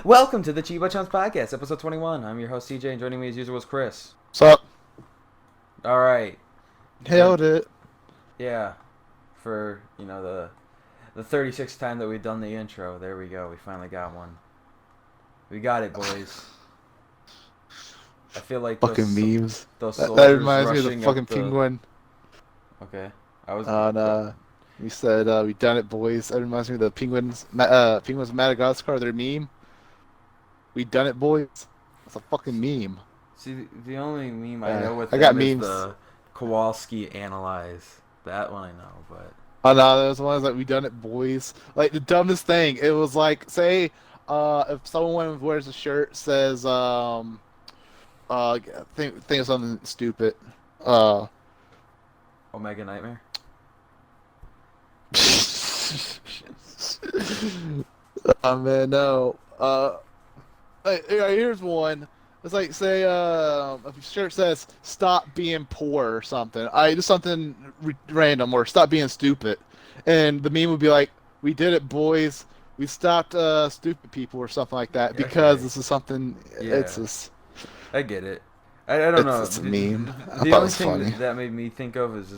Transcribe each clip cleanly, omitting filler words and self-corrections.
Welcome to the Chievo Chums podcast, episode 21. I'm your host CJ, and joining me as usual is Chris. What's up? All right, for Held it. yeah, for the 36th time that we've done the intro. There we go. We finally got one. We got it, boys. I feel like Fucking memes. those That soldiers reminds me of the rushing fucking up the. penguin Okay, I was. on we said we done it, boys. That reminds me of the penguins of Madagascar, their meme. We done it, boys. It's a fucking meme. See, the only meme I know with I got them is memes. the Kowalski analyze. That one I know, but Oh no, there's one like we done it, boys. Like the dumbest thing. It was like, say, if someone wears a shirt says think of something stupid. Omega Nightmare. Oh man, no. Here's one. It's like, say, if your shirt says "Stop being poor" or something. Just something random, or "Stop being stupid," and the meme would be like, "We did it, boys. We stopped stupid people," or something like that. Because Okay. this is something. Yeah. It's just. I get it. I don't know. It's a meme. I The thought it only was thing funny. that made me think of is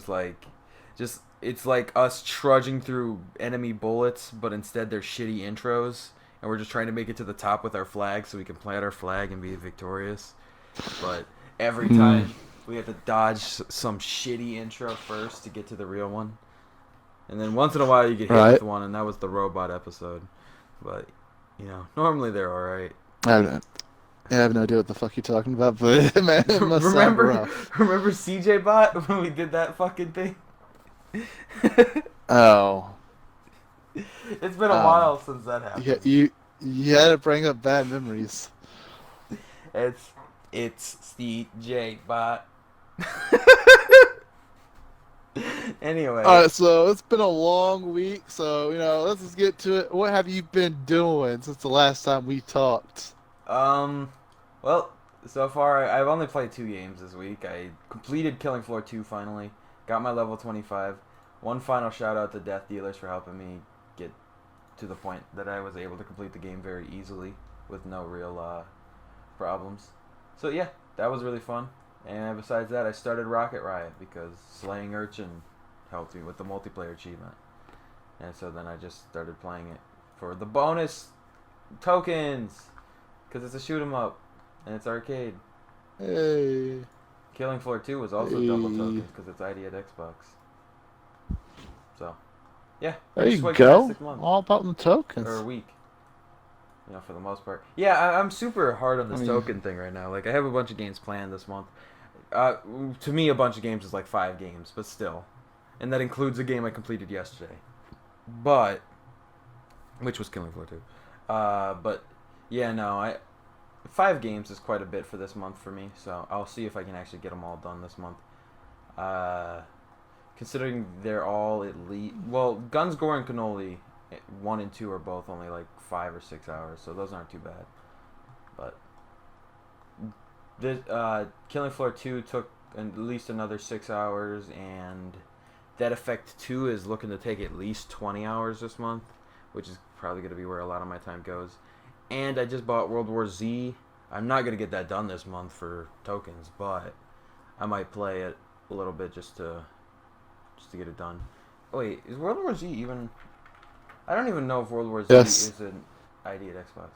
just it's like us trudging through enemy bullets, but instead they're shitty intros, and we're just trying to make it to the top with our flag so we can plant our flag and be victorious. But every time we have to dodge some shitty intro first to get to the real one, and then once in a while you get hit Right. with one, and that was the robot episode. But normally they're all right. I have no idea what the fuck you're talking about, but man, it must sound rough. Remember CJ Bot when we did that fucking thing? Oh. It's been a while since that happened. Yeah, you had to bring up bad memories. It's CJ Bot. Anyway. Alright, so it's been a long week, so let's just get to it. What have you been doing since the last time we talked? Well, so far I've only played 2 games this week. I completed Killing Floor 2 finally. Got my level 25. One final shout out to Death Dealers for helping me get to the point that I was able to complete the game very easily with no real problems. So yeah, that was really fun. And besides that, I started Rocket Riot because Slaying Urchin helped me with the multiplayer achievement. And so then I just started playing it for the bonus tokens because it's a shoot 'em up and it's arcade. Hey. Killing Floor 2 was also double tokens because it's ID at Xbox. So, yeah. There just you wait for the go. 6 months. All about the tokens. Or a week. For the most part. Yeah, I'm super hard on this token thing right now. Like, I have a bunch of games planned this month. To me, a bunch of games is like 5 games, but still. And that includes a game I completed yesterday. But, which was Killing Floor 2. But, yeah, no, 5 games is quite a bit for this month for me, so I'll see if I can actually get them all done this month. Considering they're all at least... Well, Guns, Gore, and Cannoli, 1 and 2 are both only like 5 or 6 hours, so those aren't too bad. But this Killing Floor 2 took at least another 6 hours, and Dead Effect 2 is looking to take at least 20 hours this month, which is probably going to be where a lot of my time goes. And I just bought World War Z. I'm not going to get that done this month for tokens, but I might play it a little bit just to get it done. Oh, wait, is World War Z even... I don't even know if World War Z is an ID at Xbox.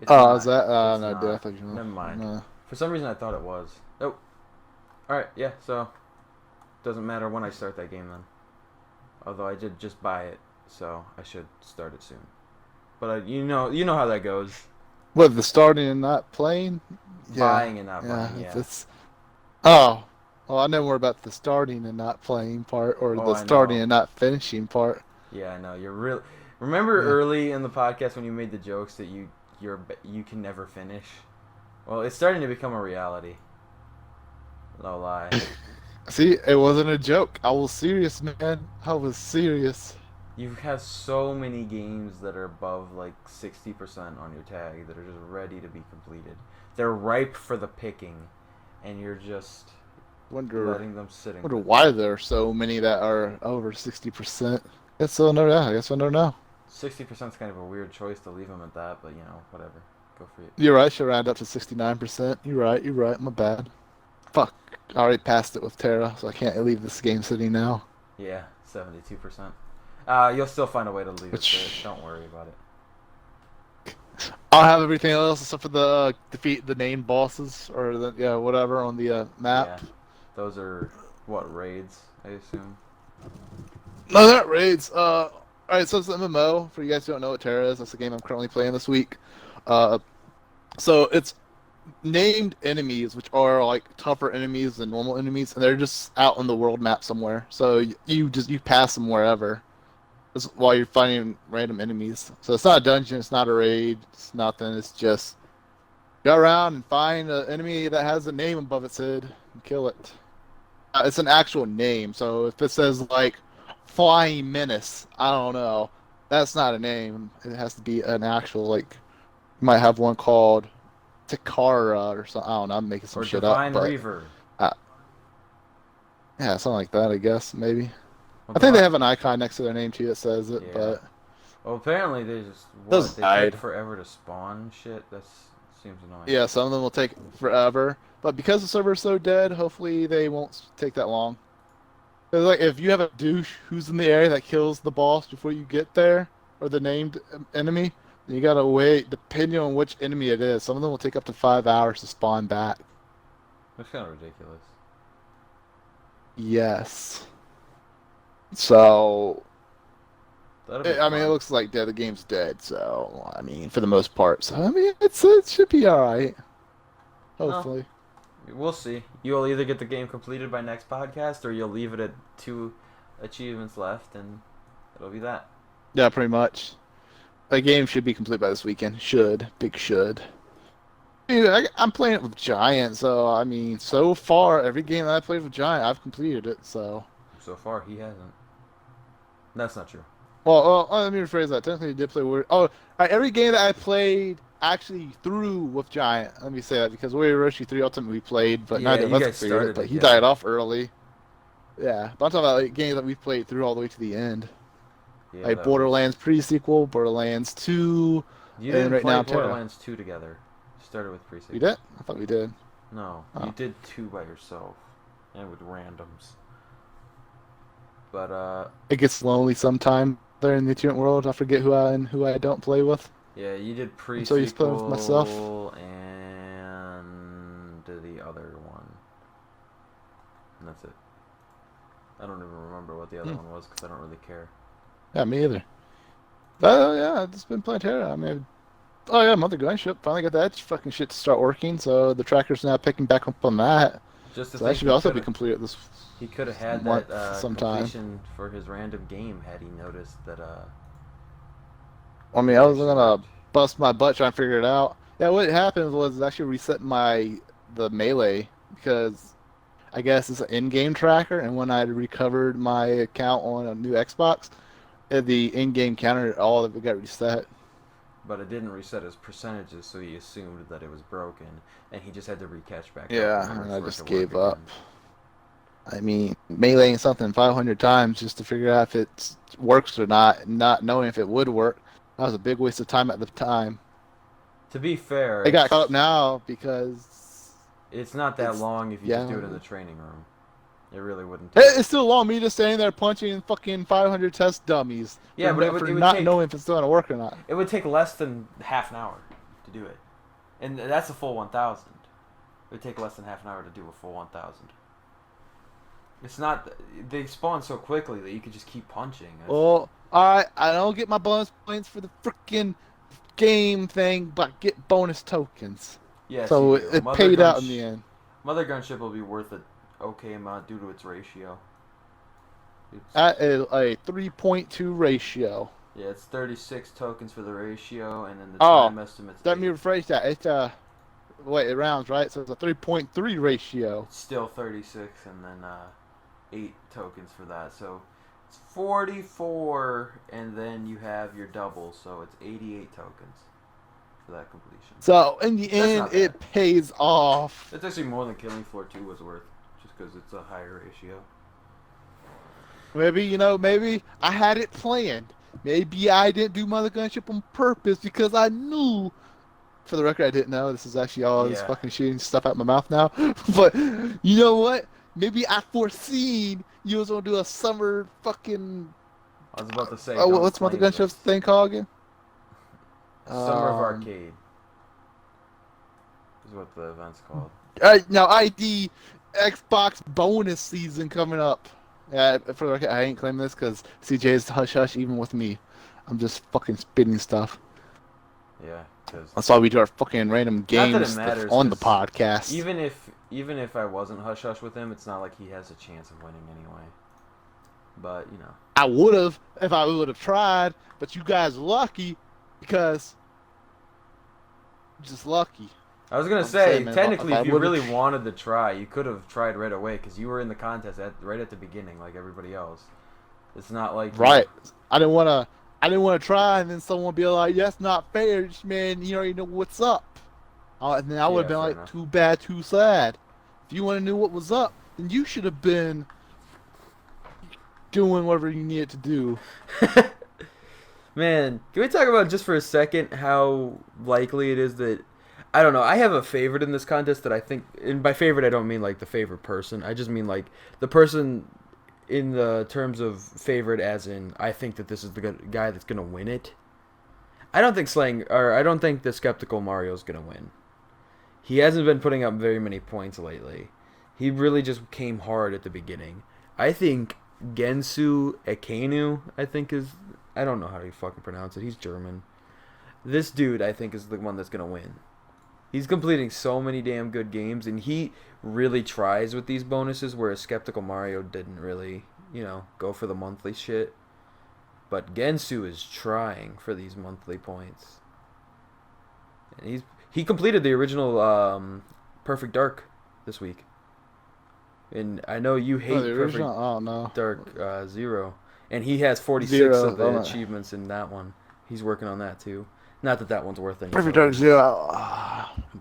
It's Oh, not. is that? It's No, not. definitely. Never mind. No. For some reason, I thought it was. Oh. Alright, yeah, so... Doesn't matter when I start that game, then. Although I did just buy it, so I should start it soon. But you know how that goes. What, the starting and not playing? Buying and not buying, yeah. Oh. Well, I know more about the starting and not playing part, or the starting and not finishing part. Yeah, I know. You're real. Remember early in the podcast when you made the jokes that you can never finish? Well, it's starting to become a reality. No lie. See, it wasn't a joke. I was serious, man. I was serious. You have so many games that are above like 60% on your tag that are just ready to be completed. They're ripe for the picking, and you're just letting them sitting. Wonder why there are so many that are over 60%. I guess we'll never know. 60% is kind of a weird choice to leave him at that, but whatever. Go for it. You're right. I should round up to 69%. You're right. You're right. My bad. Fuck. I already passed it with Terra, so I can't leave this game sitting now. Yeah, 72%. You'll still find a way to leave it there. Don't worry about it. I'll have everything else except for the defeat the named bosses or whatever on the map. Yeah. Those are what, raids, I assume? No, they're not raids. Alright, so it's the MMO. For you guys who don't know what Terra is, that's the game I'm currently playing this week. So it's named enemies, which are like tougher enemies than normal enemies, and they're just out on the world map somewhere. So you pass them wherever, while you're fighting random enemies. So it's not a dungeon, it's not a raid, it's nothing. It's just go around and find an enemy that has a name above its head and kill it. It's an actual name, so if it says like Flying Menace, I don't know, that's not a name. It has to be an actual, like, you might have one called Takara or something. I don't know, I'm making some shit up. Or Divine Reaver. Yeah, something like that, I guess, maybe. Well, I think they have an icon next to their name too that says it, Yeah. but Well, apparently they just Those they died. take forever to spawn shit. That seems annoying. yeah, some of them will take forever. But because the server's so dead, hopefully they won't take that long. 'Cause, like, if you have a douche who's in the area that kills the boss before you get there, or the named enemy, then you gotta wait, depending on which enemy it is. Some of them will take up to 5 hours to spawn back. That's kind of ridiculous. Yes. So, That'll be I mean, it fun. looks like the game's dead, so, I mean, for the most part. So, I mean, it should be alright. Hopefully. We'll see. You'll either get the game completed by next podcast, or you'll leave it at 2 achievements left, and it'll be that. Yeah, pretty much. The game should be complete by this weekend. Should. Big should. Dude, I'm playing it with Giant, so, I mean, so far, every game that I played with Giant, I've completed it, so. So far, he hasn't. That's not true. Well, let me rephrase that. Technically, I did play Warrior. Oh, every game that I played actually through with Giant. Let me say that, because Warrior Roshi 3 Ultimate we played, but Yeah, neither you of us guys completed started it, but it, he yeah. died off early. Yeah, but I'm talking about like, games that we played through all the way to the end. Yeah, Like that Borderlands pre-sequel, Borderlands 2, You and didn't right play now Terra. Borderlands 2 together. You started with Precinct. We did? I thought we did. No, Oh. you did 2 by yourself, and with randoms. But It gets lonely sometime there in the Achievement world. I forget who I don't play with. yeah, you did I'm so used to playing with myself. and the other one. And that's it. I don't even remember what the other one was because I don't really care. Yeah, me either. But yeah, I've just been playing Terra. I mean, oh yeah, a month ago I finally got that fucking shit to start working, so the tracker's now picking back up on that. Just to So that think should also be completed this. he could have had month that sometime. completion for his random game had he noticed that. I mean, I was gonna bust my butt trying to figure it out. Yeah, what happened was actually reset the melee because I guess it's an in-game tracker, and when I recovered my account on a new Xbox, the in-game counter all of it got reset. But it didn't reset his percentages, so he assumed that it was broken, and he just had to recatch back up. Yeah, in order and I for it just to work gave up. again. I mean, meleeing something 500 times just to figure out if it works or not, and not knowing if it would work, that was a big waste of time at the time. To be fair, I got caught up now because it's not that it's- long if you yeah. just do it in the training room. It really wouldn't take. it's still long. Me just standing there punching fucking 500 test dummies. Yeah, but it for would not take- knowing if it's still gonna work or not. It would take less than half an hour to do it. And that's a full 1,000. It would take less than half an hour to do a full 1,000. It's not... They spawn so quickly that you could just keep punching. Well, alright, I don't get my bonus points for the freaking game thing, but I get bonus tokens. Yes, So you do. it Mother paid Gun out in the end. Mother Gunship will be worth an okay amount due to its ratio. It's, At a 3.2 ratio. yeah, it's 36 tokens for the ratio, and then the Oh, time estimate's Let 8. me rephrase that. It's wait, it rounds, right? So it's a 3.3 ratio. It's still 36, and then 8 tokens for that. So it's 44, and then you have your double, so it's 88 tokens for that completion. So in the That's end, not it bad. pays off. It's actually more than Killing Floor 2 was worth, just because it's a higher ratio. Maybe I had it planned. maybe I didn't do mother gunship on purpose because I knew. For the record, I didn't know. This is actually all this Yeah. fucking shooting stuff out my mouth now. But you know what? Maybe I foreseen you was gonna do a summer fucking. I was about to say, Oh, don't what's mother claim gunship's this. thing called again? Summer of Arcade is what the event's called. Now ID Xbox bonus season coming up. Yeah, for the record, I ain't claiming this because CJ is hush hush even with me. I'm just fucking spitting stuff. Yeah, because That's why we do our fucking random not that it games matters, on the 'cause podcast. even if I wasn't hush hush with him, it's not like he has a chance of winning anyway. But you know, I would have if I would have tried, but you guys are lucky because you're just lucky. I was gonna I'm say saying, man, technically, if I if you would've- really wanted to try, you could have tried right away because you were in the contest right at the beginning, like everybody else. It's not like Right. I didn't want to. I didn't want to try, and then someone be like, "That's not fair, man. You already know what's up." And then I would have been fair like, enough. "Too bad, too sad." If you want to know what was up, then you should have been doing whatever you needed to do. Man, can we talk about just for a second how likely it is that I don't know. I have a favorite in this contest that I think, and by favorite I don't mean like the favorite person. I just mean like the person in the terms of favorite, as in I think that this is the guy that's gonna win it. I don't think I don't think the skeptical Mario's gonna win. He hasn't been putting up very many points lately. He really just came hard at the beginning. I think Gensu Ekenu, I don't know how you fucking pronounce it. He's German. This dude, I think, is the one that's gonna win. He's completing so many damn good games, and he really tries with these bonuses, whereas Skeptical Mario didn't really, go for the monthly shit. But Gensu is trying for these monthly points. And he completed the original Perfect Dark this week. And I know you hate the original. Perfect Oh no. Dark 0. And he has 46 Zero, of the oh. achievements in that one. He's working on that too. Not that one's worth anything. Perfect Dark Zero.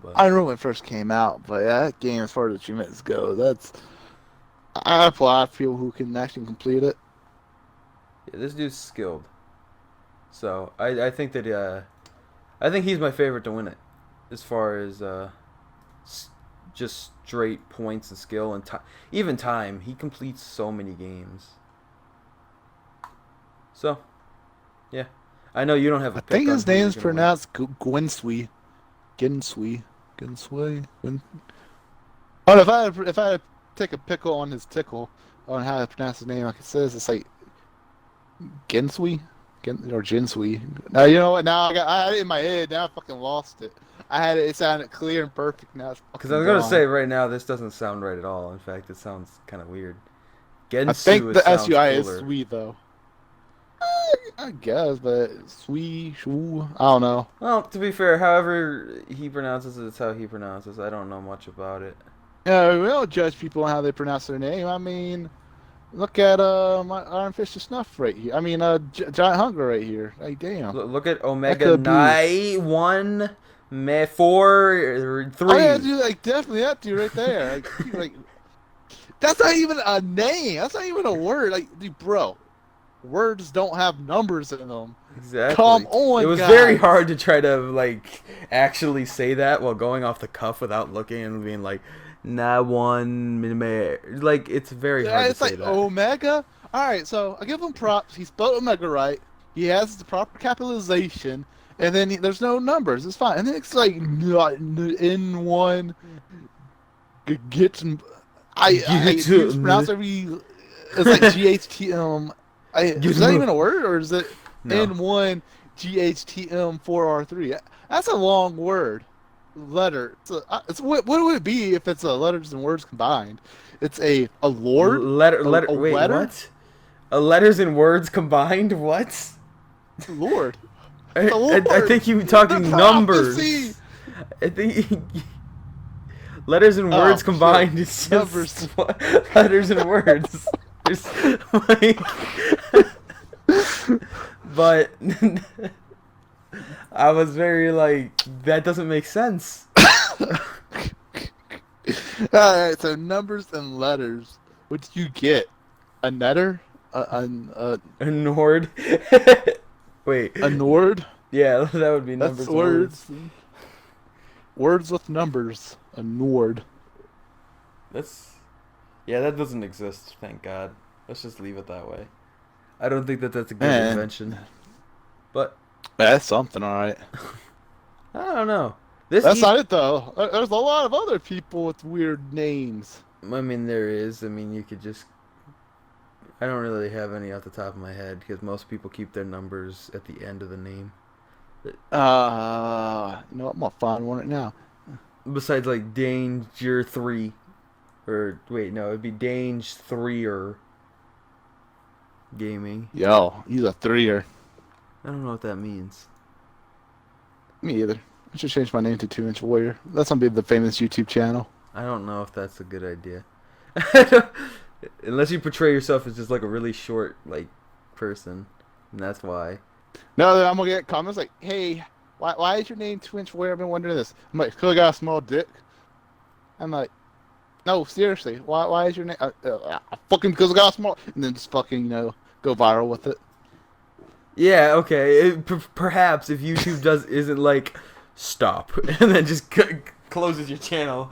But I remember when it first came out, but yeah, that game, as far as achievements go, I applaud people who can actually complete it. yeah, this dude's skilled. So I think that I think he's my favorite to win it, as far as just straight points and skill and even time. He completes so many games. So, yeah, I know you don't have a I pick think on his who you're name's gonna pronounced Gwensui. Gensui. Gensui. Oh, if I had to take a pickle on his tickle on how to pronounce his name, like it says, it's like Gensui or Jinsui. Now you know what? Now I had it in my head. Now I fucking lost it. I had it. It sounded clear and perfect. Now it's fucking Because I was gonna gone. say right now this doesn't sound right at all. In fact, it sounds kind of weird. Gensu I think the sounds SUI cooler. is sweet though. I guess, but sweet, shoo, I don't know. Well, to be fair, however he pronounces it, it's how he pronounces. I don't know much about it. Yeah, we don't judge people on how they pronounce their name. I mean, look at my Iron Fist of Snuff right here. I mean, Giant Hunger right here. Like, damn. Look at Omega could be- Nai 1, 4, 3. Oh yeah, dude, like definitely that dude right there. Like, that's not even a name. That's not even a word. Like, dude, bro, words don't have numbers in them. Exactly. Come on, it was guys. very hard to try to actually say that while going off the cuff without looking and being like, nah one like it's very hard It's to say like that. Omega. All right, so I give him props. He spelled Omega right. He has the proper capitalization, and then there's no numbers. It's fine. And then it's like N1 gets. It's pronounced every. It's like GHTM. Is that even a word, or is it No. N1 GHTM4R3? That's a long word. Letter. What would it be if it's a letters and words combined? It's a lord. Letter. Wait, letter? what? Letters and words combined? What? Lord. I think you were talking The numbers. prophecy. I think letters and words combined shit. is just Numbers. letters and words. There's, but I was very that doesn't make sense. Alright, so numbers and letters. What did you get? A netter? A A Nord. Wait. A Nord? Yeah, that would be numbers That's and words. words. Words with numbers. A Nord. Yeah, that doesn't exist, thank God. Let's just leave it that way. I don't think that that's a good Man. invention. But That's something, alright. I don't know. That's not it, though. There's a lot of other people with weird names. I mean, there is. I mean, you could just... I don't really have any off the top of my head because most people keep their numbers at the end of the name. You know what? I'm gonna find one right now. Besides, like, Danger 3. Or, wait, no, it'd be Dange 3er Gaming. Yo, he's a 3er. I don't know what that means. Me either. I should change my name to 2-Inch Warrior. That's gonna be the famous YouTube channel. I don't know if that's a good idea. Unless you portray yourself as just like a really short like person, and that's why. No, I'm gonna get comments like, "Hey, why is your name 2-Inch Warrior? I've been wondering this." I'm like, "Cause I got a small dick." I'm like, "No, seriously, why is your name fucking because I got a small?" And then just fucking go viral with it. Yeah, okay. Perhaps if YouTube isn't like stop and then just closes your channel.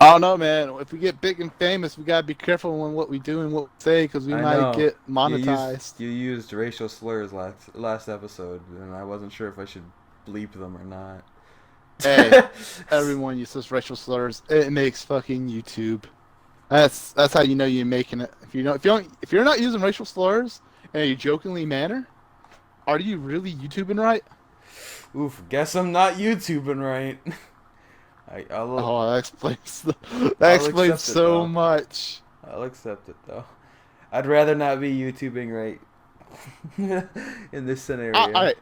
I don't know, man. If we get big and famous, we gotta be careful in what we do and what we say, because we might get monetized. You used racial slurs last episode, and I wasn't sure if I should bleep them or not. Hey, everyone uses racial slurs. It makes fucking YouTube. That's how you know you're making it. If you're not using racial slurs in a jokingly manner, are you really YouTubing right? Oof, guess I'm not YouTubing right. That explains so much. I'll accept it though. I'd rather not be YouTubing right in this scenario. Alright.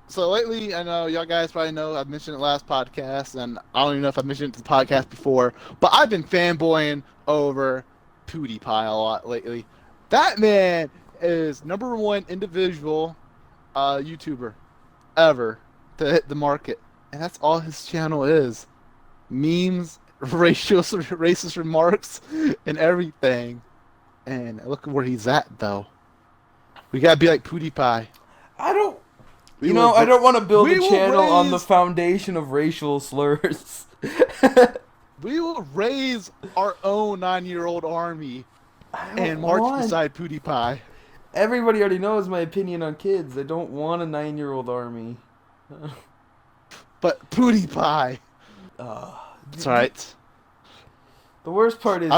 So lately, I know y'all guys probably know I've mentioned it last podcast, and I don't even know if I've mentioned it to the podcast before, but I've been fanboying over Pewdiepie a lot lately. That man is #1 individual YouTuber ever to hit the market. And that's all his channel is. Memes, racist remarks, and everything. And look at where he's at, though. We gotta be like Pewdiepie. I don't want to build a channel on the foundation of racial slurs. We will raise our own 9-year-old army and march beside Pewdiepie. Everybody already knows my opinion on kids. I don't want a 9-year-old army. But Pewdiepie. That's right. The worst part is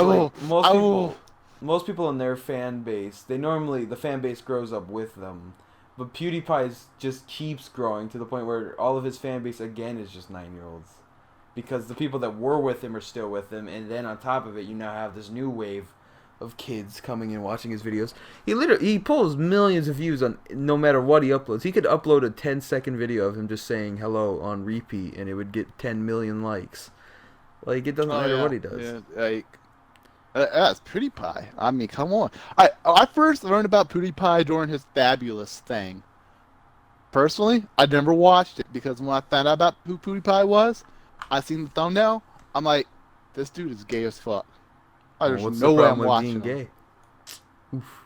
most people in their fan base, the fan base grows up with them. But PewDiePie just keeps growing to the point where all of his fan base again is just 9-year-olds. Because the people that were with him are still with him, and then on top of it, you now have this new wave of kids coming and watching his videos. He pulls millions of views on no matter what he uploads. He could upload a 10-second video of him just saying hello on repeat, and it would get 10 million likes. Like, it doesn't matter what he does. Yeah, like, that's PewDiePie. I mean, come on. I first learned about PewDiePie during his Fabulous thing. Personally, I never watched it because when I found out about who PewDiePie was, I seen the thumbnail. I'm like, this dude is gay as fuck. There's no way I'm watching gay. Oof.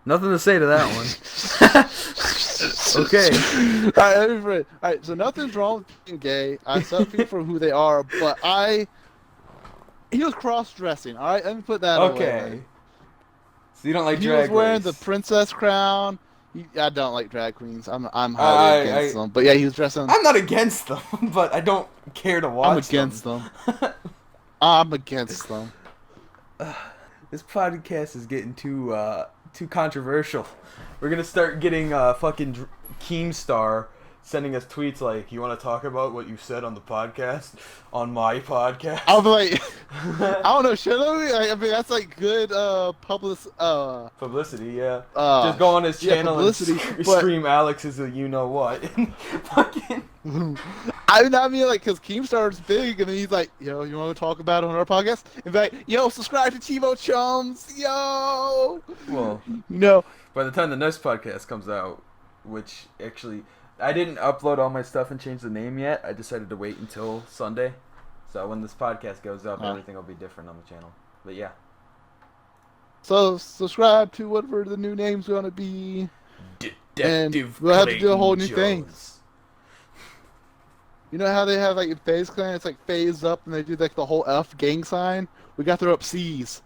Nothing to say to that one. Okay. Alright, so nothing's wrong with being gay. I accept people for who they are, but he was cross-dressing, alright? Let me put that away. So you don't like he drag was wearing race. the princess crown. I don't like drag queens. I'm highly against them. But yeah, he was dressing... I'm not against them, but I don't care to watch I'm against them. I'm against them. This podcast is getting too controversial. We're gonna start getting fucking Keemstar sending us tweets like, "You want to talk about what you said on the podcast, on my podcast?" I'll be like, I don't know, should I? I mean, that's like good publicity, yeah. Just go on his channel and scream Alex is a you know what. Fucking. I mean, like, because Keemstar's big, and then he's like, yo, you want to talk about it on our podcast? And be like, yo, subscribe to Chievo Chums, yo! Well, by the time the next podcast comes out, which actually, I didn't upload all my stuff and change the name yet. I decided to wait until Sunday. So when this podcast goes up, everything will be different on the channel. But yeah. So subscribe to whatever the new name's gonna be, and Detective we'll have to do a whole Clayton new thing. Jones. You know how they have like in FaZe Clan, it's like phase up, and they do like the whole F gang sign. We got to throw up C's,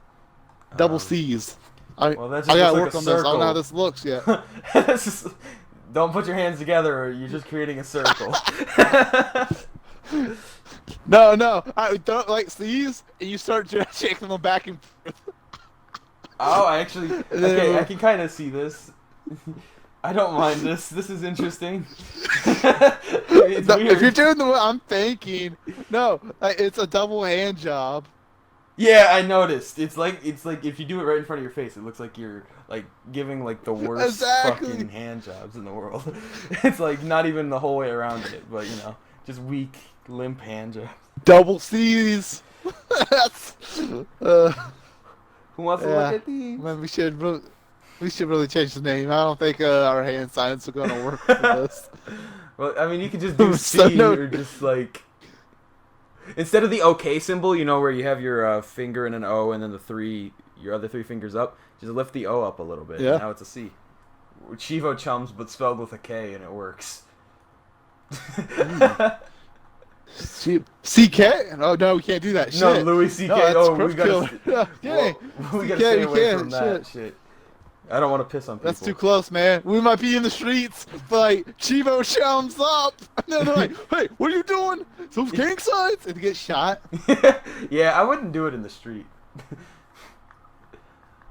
double Um, C's. well, that I just looks gotta like work a on this. I don't know how circle. this looks yet. Don't put your hands together, or you're just creating a circle. No, I don't like C's, and you start shaking them back and forth. Oh, I actually, And then okay, I it'll- can kind of see this. I don't mind this. This is interesting. It's No, weird. if you're doing the way I'm thinking, no, it's a double hand job. Yeah, I noticed. It's like if you do it right in front of your face, it looks like you're like giving like the worst Exactly. fucking hand jobs in the world. It's like not even the whole way around it, but just weak, limp hand jobs. Double C's. That's, Who wants to yeah. look at these? Man, we should really change the name. I don't think our hand signs are gonna work for this. Well, I mean, you could just do So C or just like instead of the OK symbol, where you have your finger in an O and then your other three fingers up. Just lift the O up a little bit. Yeah. And now it's a C. Chievo Chums, but spelled with a K, and it works. CK? Oh no, we can't do that. No, Shit. Louis CK. No, that's Oh, we Crypt Killer. gotta. Yeah, We gotta CK, stay we away can't, from that shit. I don't want to piss on people. that's too close, man. We might be in the streets, but like Chievo Chums up. And then they're like, "Hey, what are you doing? Those gang signs?" And get shot. Yeah, I wouldn't do it in the street.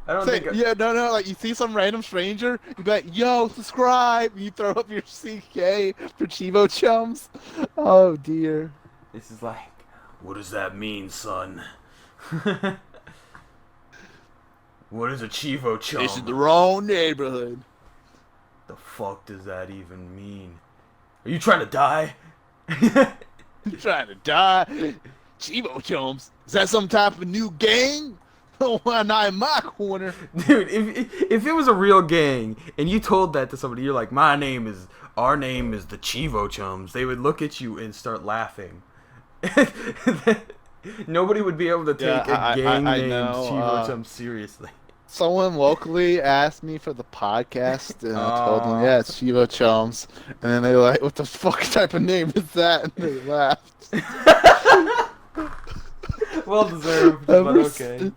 I don't Say, think. yeah, no. Like you see some random stranger, you be like, "Yo, subscribe." And you throw up your CK for Chievo Chums. Oh dear. This is like, what does that mean, son? What is a Chievo Chum? This is the wrong neighborhood. The fuck does that even mean? Are you trying to die? You trying to die? Chievo Chums? Is that some type of new gang? Oh, not in my corner. Dude, if it was a real gang and you told that to somebody, you're like, our name is the Chievo Chums, they would look at you and start laughing. Nobody would be able to take a gang named Chievo Chums seriously. Someone locally asked me for the podcast, and I told them, yeah, it's Chievo Chums. And then they were like, what the fuck type of name is that? And they laughed. Well deserved, but okay.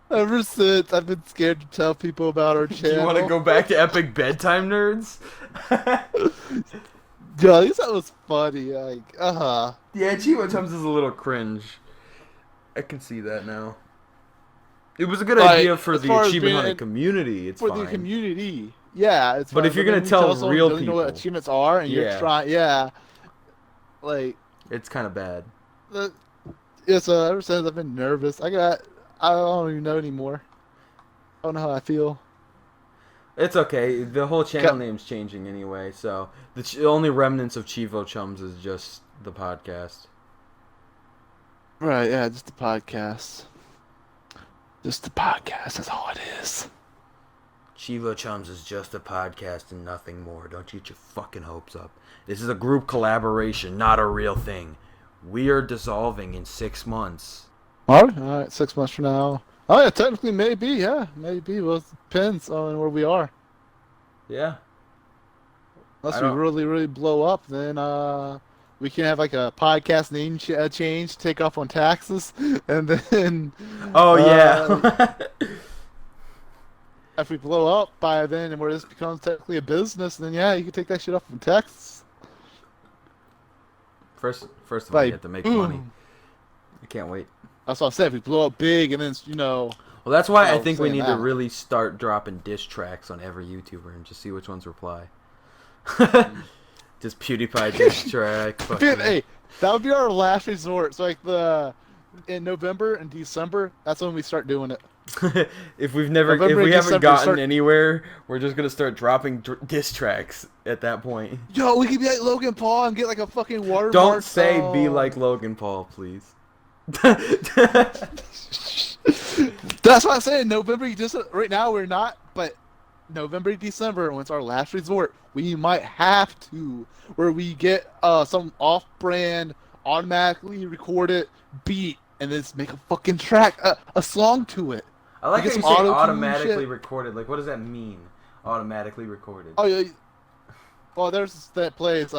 Ever since, I've been scared to tell people about our Do channel. you want to go back to Epic Bedtime Nerds? Yo, at least that was funny. Like, Yeah, Chievo Chums is a little cringe. I can see that now. It was a good idea for the achievement hunting community. It's for fine. the community. Yeah, it's But fine. if you're then gonna when you tell someone real doesn't know what people- achievements are, and Yeah. you're trying, like, It's kind of bad. yeah. So ever since I've been nervous, I don't even know anymore. I don't know how I feel. It's okay. The whole channel name's changing anyway, so the only remnants of Chievo Chums is just the podcast. Right? Yeah, just the podcast. Just the podcast. That's all it is. Chievo Chums is just a podcast and nothing more. Don't get your fucking hopes up. This is a group collaboration, not a real thing. We are dissolving in 6 months. All right. 6 months from now. Oh yeah, technically maybe. Yeah, maybe. Well, it depends on where we are. Yeah. Unless we really, really blow up, then we can have like a podcast name change, take off on taxes, and then. Oh yeah. If we blow up by then, and where this becomes technically a business, then yeah, you can take that shit off from taxes. First of all, you have to make money. I can't wait. That's what I said. If we blow up big, and then Well, that's why I Well, think we saying need to that. really start dropping diss tracks on every YouTuber and just see which ones reply. Just PewDiePie diss track. fucking- hey, that would be our last resort. So like in November and December, that's when we start doing it. if we November haven't and December gotten anywhere, we're just gonna start dropping diss tracks at that point. Yo, we could be like Logan Paul and get like a fucking watermark. Don't say be like Logan Paul, please. That's what I'm saying. November, right now we're not, but November, December, when it's our last resort, we might have to, where we get some off-brand, automatically recorded beat, and then just make a fucking track, a song to it. I like get how you some say auto-tune automatically shit. recorded. Like, what does that mean? Automatically recorded. Oh yeah. Well, there's that plays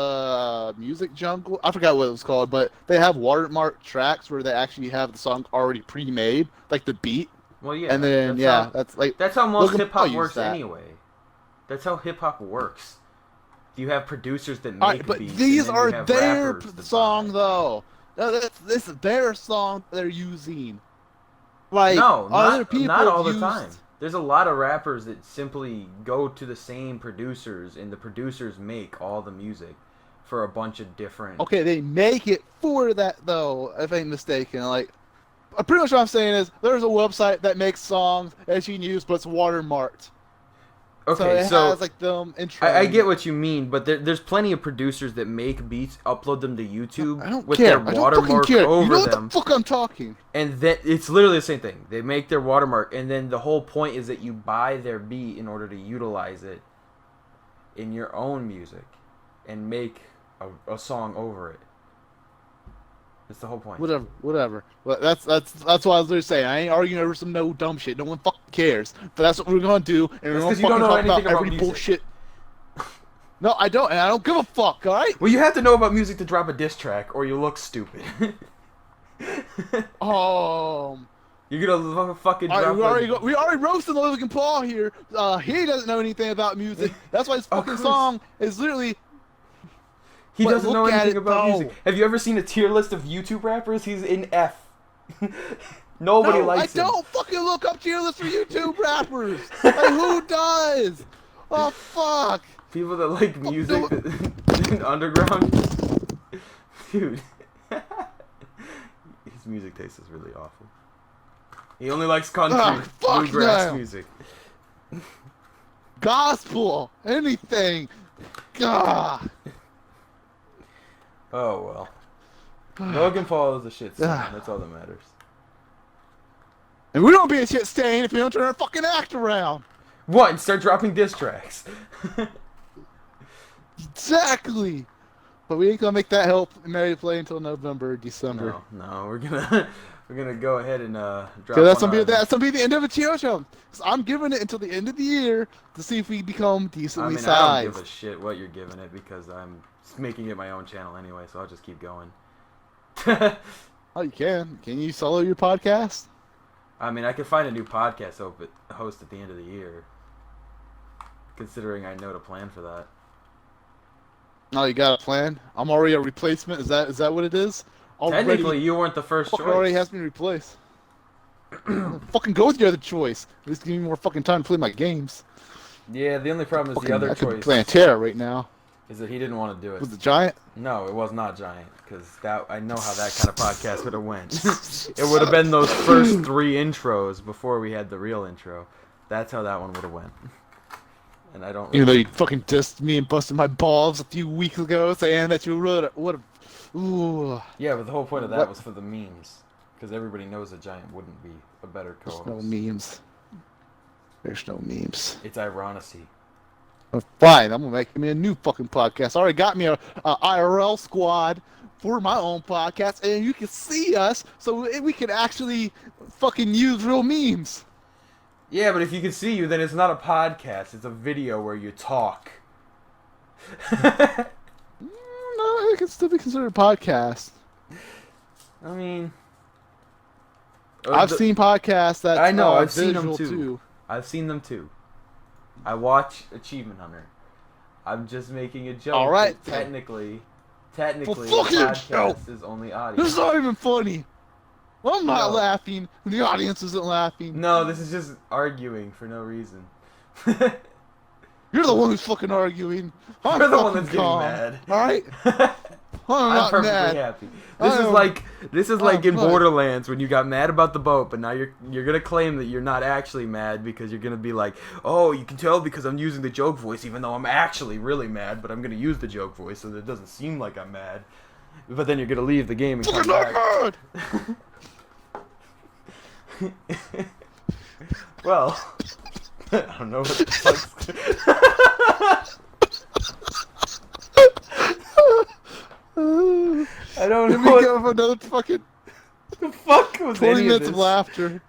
Music Jungle. I forgot what it was called, but they have watermark tracks where they actually have the song already pre-made, like the beat. Well, yeah. And then That's how most Logan hip Paul hop used works that. anyway. That's how hip hop works. You have producers that make All right, but beats, these and then are you have their rappers that song buy. though. No, this is their song they're using. Like No, other not people have all the used. time. There's a lot of rappers that simply go to the same producers, and the producers make all the music for a bunch of different. Okay, they make it for that though. If I'm mistaken, like pretty much what I'm saying is there's a website that makes songs that you can use, but it's watermarked. So Okay, it so has like them intro. I get what you mean, but there's plenty of producers that make beats, upload them to YouTube I don't with care. their I don't fucking watermark care. over You know what them, the fuck I'm talking? and then it's literally the same thing. They make their watermark, and then the whole point is that you buy their beat in order to utilize it in your own music and make a song over it. That's the whole point. Whatever. Well, that's what I was literally saying. I ain't arguing over some no dumb shit. No one fucking cares. But that's what we're gonna do, and we're gonna 'cause you don't fucking know talk anything about about every music. bullshit. No, I don't, and I don't give a fuck. All right. Well, you have to know about music to drop a diss track, or you look stupid. You're gonna fucking All drop. right, we already roasted Logan Paul here. He doesn't know anything about music. That's why his fucking song is literally. He But doesn't know look at anything it, about though. music. Have you ever seen a tier list of YouTube rappers? He's in F. Nobody likes him. I don't fucking look up tier lists for YouTube rappers. Like, who does? Oh fuck. People that like music in underground. Dude. His music taste is really awful. He only likes country, bluegrass music. Gospel, anything. God. Oh well. Logan Paul is a shit stain. That's all that matters. And we don't be a shit stain if we don't turn our fucking act around. What? And start dropping diss tracks. Exactly. But we ain't gonna make that help Mary play until November or December. No, we're gonna go ahead and drop. So that's gonna be the end of a Chievo Chums. So I'm giving it until the end of the year to see if we become decently sized. I don't give a shit what you're giving it because I'm making it my own channel anyway, so I'll just keep going. Oh, you can. Can you solo your podcast? I mean, I could find a new podcast host at the end of the year. Considering I know to plan for that. Oh, you got a plan? I'm already a replacement. Is that what it is? Technically, you weren't the first choice. Already has me replaced. Fucking go with your other choice. At least give me more fucking time to play my games. Yeah, the only problem is the other I could be choice playing Terra right now. is that he didn't want to do it. Was it Giant? No, it was not Giant, because I know how that kind of podcast would have went. It would have been those first 3 intros before we had the real intro. That's how that one would have went. And I don't. Even though you fucking dissed me and busted my balls a few weeks ago, saying that you would have. Ooh. Yeah, but the whole point of that was for the memes, because everybody knows that Giant wouldn't be a better co-host. There's no memes. There's no memes. It's ironicy. Fine, I'm gonna make me a new fucking podcast. I already got me a IRL squad for my own podcast, and you can see us, so we can actually fucking use real memes. Yeah, but if you can see you, then it's not a podcast. It's a video where you talk. No, it can still be considered a podcast. I mean, I've seen podcasts that I know I've seen them visual, too. I've seen them too. I watch Achievement Hunter. I'm just making a joke. All right. Technically, Well, a podcast is only audio. This is not even funny. Well, I'm not laughing. The audience isn't laughing. No, this is just arguing for no reason. You're the one who's fucking arguing. I'm You're the one that's calm, getting mad. All right. I'm not perfectly mad. happy. This is like in Borderlands when you got mad about the boat, but now you're gonna claim that you're not actually mad because you're gonna be like, oh, you can tell because I'm using the joke voice, even though I'm actually really mad, but I'm gonna use the joke voice so that it doesn't seem like I'm mad. But then you're gonna leave the game and come back. Well, I don't know what the fuck's... I don't know. Here we go for another fucking the fuck was 20 any minutes of of laughter.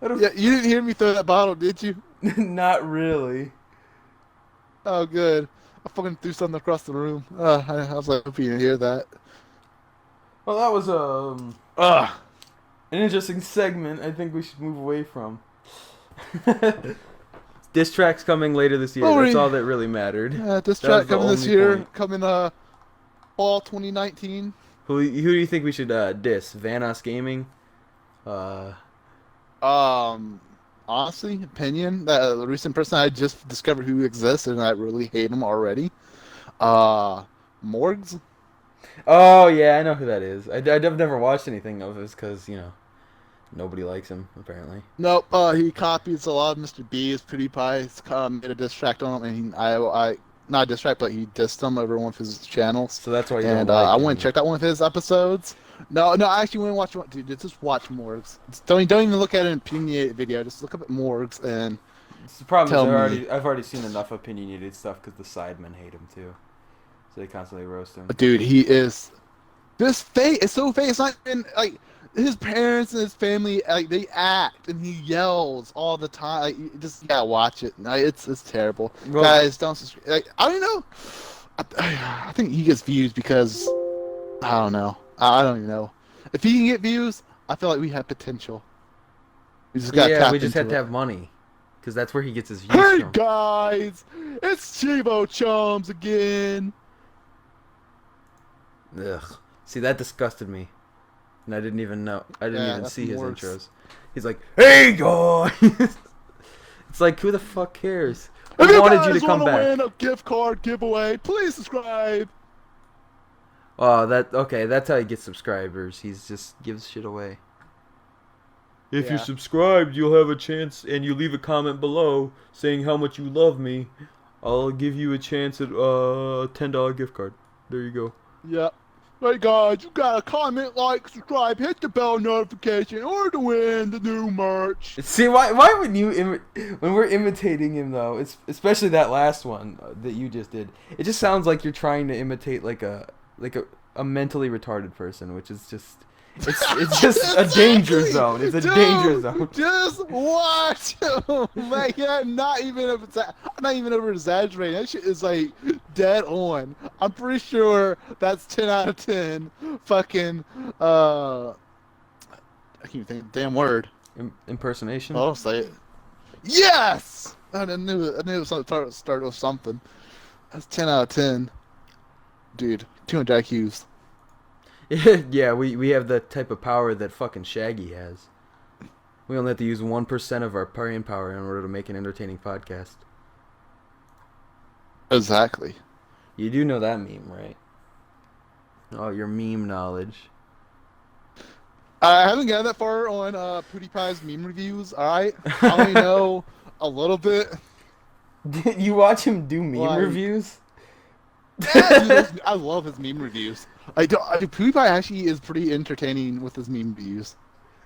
Yeah, you didn't hear me throw that bottle, did you? Not really. Oh, good. I fucking threw something across the room. I was like, hoping you didn't hear that. Well, that was Ugh. an interesting segment. I think we should move away from. Diss tracks coming later this year. Well, That's all that really mattered. this That was track the coming this only year, point. coming fall 2019. Who do you think we should diss? Vanos Gaming? Uh, Honestly, opinion that the recent person I just discovered who exists and I really hate him already. Morgs. oh yeah, I know who that is. I've never watched anything of his because nobody likes him apparently. Nope. He copies a lot of Mr. B's PewDiePie. He's made a diss track on him, and I not a diss track, but he dissed him over one of his channels. So that's why you And don't like I him. went and checked out one of his episodes. No, I actually went and watched one. Dude, just watch Morgs. Don't even look at an opinionated video. Just look up at Morgs and The problem tell is me. I've already seen enough opinionated stuff because the sidemen hate him too, so they constantly roast him. Dude, he is. This fake is so fake. It's not even like his parents and his family. Like they act and he yells all the time. Like, you just gotta watch it. No, it's terrible. Well, Guys, don't subscribe. Like, I don't know. I think he gets views because I don't know. I don't even know. If he can get views, I feel like we have potential. We just got yeah, we just have to have money because that's where he gets his views Hey from. guys, it's Chievo Chums again. Ugh. See, that disgusted me, and I didn't even know. I didn't even that's see his Morgs. intros. He's like, "Hey guys." It's like, who the fuck cares? If We you wanted guys you to come want to back. win a gift card giveaway, please subscribe. Oh, okay. That's how he gets subscribers. He's just gives shit away. If Yeah. you're subscribed, you'll have a chance, and you leave a comment below saying how much you love me. I'll give you a chance at a $10 gift card. There you go. Yep. Hey guys, you gotta comment, like, subscribe, hit the bell notification in order to win the new merch. See, why would you when we're imitating him though? It's especially that last one that you just did. It just sounds like you're trying to imitate like a mentally retarded person, which is just it's just a danger zone. It's a danger zone. Just watch him. Like, I'm not even over exaggerating. That shit is like dead on. I'm pretty sure that's 10 out of 10. Fucking I can't even think of the damn word. Impersonation. Oh, I'll say it. Yes. I knew it was something start with something. That's 10 out of 10. Dude, 200 IQs. Yeah, we have the type of power that fucking Shaggy has. We only have to use 1% of our brain power in order to make an entertaining podcast. Exactly. You do know that meme, right? Oh, your meme knowledge. I haven't gotten that far on PewDiePie's meme reviews. All right, I only know a little bit. Did you watch him do meme Like- reviews? Yeah, dude, I love his meme reviews. PewDiePie actually is pretty entertaining with his meme reviews.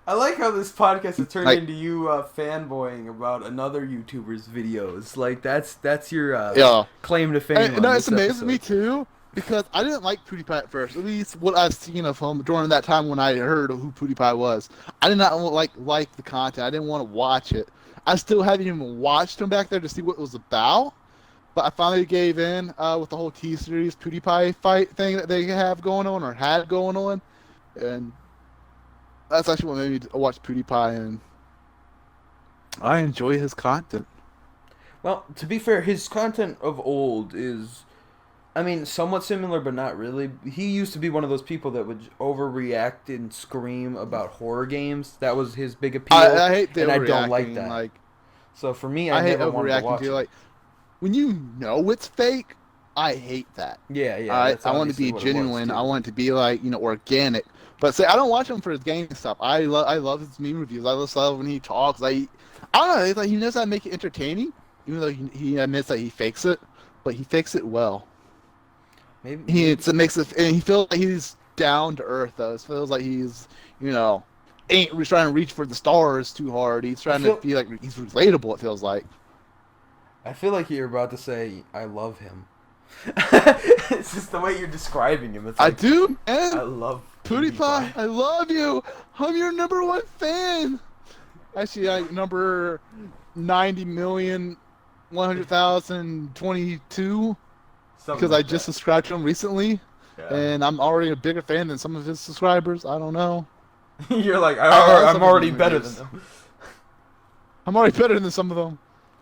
I like how this podcast has turned Like- into you fanboying about another YouTuber's videos. Like that's your Yeah, claim to fame. and on no, this it's amazing me episode. too because I didn't like PewDiePie at first. At least what I've seen of him during that time when I heard who PewDiePie was, I did not like the content. I didn't want to watch it. I still haven't even watched him back there to see what it was about. But I finally gave in with the whole T-Series PewDiePie fight thing that they have going on or had going on. And that's actually what made me watch PewDiePie, and I enjoy his content. Well, to be fair, his content of old is, I mean, somewhat similar, but not really. He used to be one of those people that would overreact and scream about horror games. That was his big appeal. I hate the and I overreacting. don't like that. Like, So for me, I hate never wanted to overreacting watch too. it. Like, when you know it's fake, I hate that. Yeah. That's I want it to obviously be what it was, genuine. too. I want it to be like organic. But say I don't watch him for his gaming stuff. I love his meme reviews. I just love when he talks. I don't know. It's like he knows how to make it entertaining, even though he admits that he fakes it, but he fakes it well. Maybe It makes it, and he feels like he's down to earth though. It feels like he's ain't trying to reach for the stars too hard. He's trying to be like he's relatable. It feels like. I feel like you're about to say, I love him. It's just the way you're describing him. It's I like, do, man. I love PewDiePie, I love you. I'm your #1 fan. Actually, like number 90,100,022 Something because I like just that. subscribed to him recently, Yeah. and I'm already a bigger fan than some of his subscribers. I don't know. You're like, That's I'm up in already the better than reviews. them. I'm already better than some of them.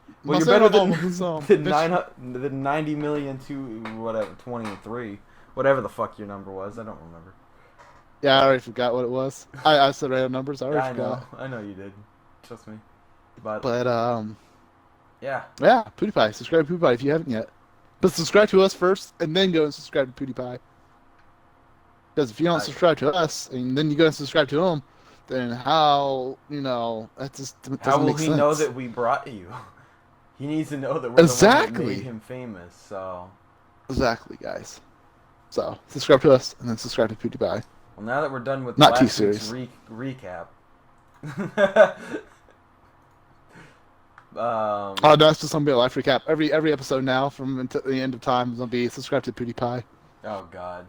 I'm Well, not you're saying better I'm all than of them, so the bitch. 90 million to whatever 23, whatever the fuck your number was. I don't remember. Yeah, I But already forgot what it was. I said random numbers. I yeah, already forgot. I know you did. Trust me. But But yeah, yeah, PewDiePie. Subscribe to PewDiePie if you haven't yet. But subscribe to us first, and then go and subscribe to PewDiePie. Because if you don't I, subscribe to us, and then you go and subscribe to him, then how, that just how doesn't will make he know sense. that we brought you? He needs to know that we're the one that made Exactly. him famous. So, Exactly, guys. So, subscribe to us, and then subscribe to PewDiePie. well, now that we're done with Not last week's T-Series. recap, Oh, no, that's just going to be a life recap. Every episode now, from until the end of time, is going to be subscribe to PewDiePie. oh god.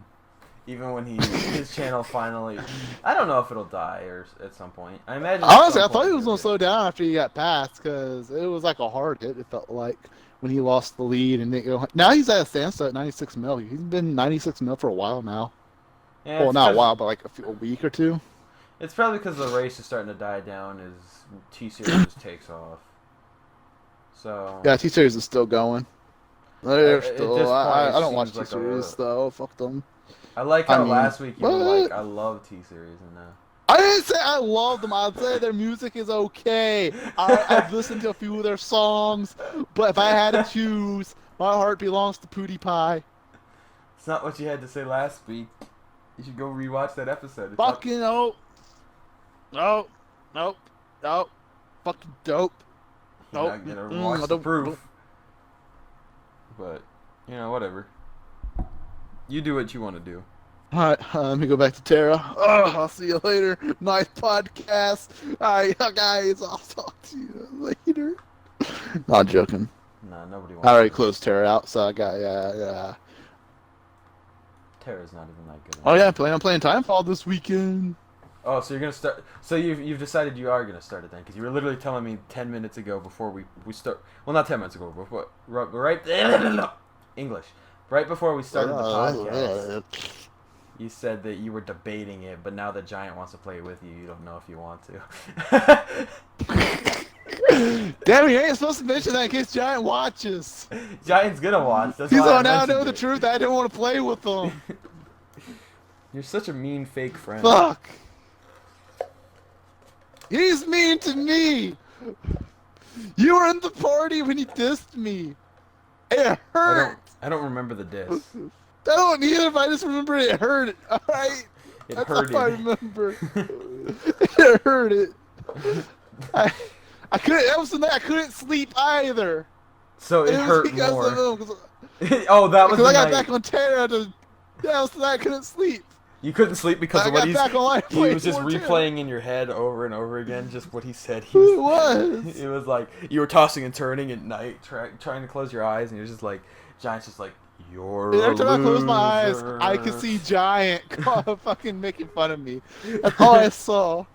Even when his channel finally, I don't know if it'll die or at some point. I imagine. At Honestly, some I thought point he was it'll going to slow down after he got passed, because it was like a hard hit, it felt like, when he lost the lead. And now he's at a standstill at 96 mil. He's been 96 mil for a while now. Yeah, Well, not a while, but like a week or two. it's probably because the race is starting to die down as T-Series takes off. So Yeah, T-Series is still going. They're at still. this point, it I don't watch seems like T-Series though. Fuck them. I like I how mean, last week you were like, what? I love T-Series, and I didn't say I love them. I'd say their music is okay. I've listened to a few of their songs, but if I had to choose, my heart belongs to PewDiePie. it's not what you had to say last week. You should go rewatch that episode. It's up. Fucking nope. Nope. Nope. Nope. Fucking dope. You're Nope. not gonna watch the Don't. proof, but whatever. You do what you want to do. Alright, let me go back to Tara. Oh, I'll see you later. Nice podcast. Alright, guys, I'll talk to you later. Not joking. Nah, nobody I wants. already To. closed Tara out, so I got, yeah. Tara's not even that good. Oh, yeah, I'm playing Timefall this weekend. Oh, so you're gonna start. So you've decided you are gonna start it then, because you were literally telling me 10 minutes ago before we start. Well, not 10 minutes ago, but right English. Right before we started the podcast, you said that you were debating it, but now that Giant wants to play it with you, you don't know if you want to. Damn, you ain't supposed to mention that in case Giant watches. Giant's gonna watch. That's He's why on now know mentioned the it. truth. I didn't want to play with him. You're such a mean fake friend. Fuck. He's mean to me. You were in the party when he dissed me. It hurt. I don't remember the diss. I don't either, but I just remember it hurt. Alright? It That's hurted. all I remember. It hurt it. I couldn't, that was the night I couldn't sleep either. So it was hurt because more. of him. Oh, that was Because the I got night. back on Terra to. That was the night I couldn't sleep. You couldn't sleep because I of what got back on he was just more Terra. replaying in your head over and over again, just what he said. It was. It was like you were tossing and turning at night, trying to close your eyes, and you're just like, Giant's just like, you're And every time a I closed my eyes, loser. I could see Giant fucking making fun of me. That's all I saw.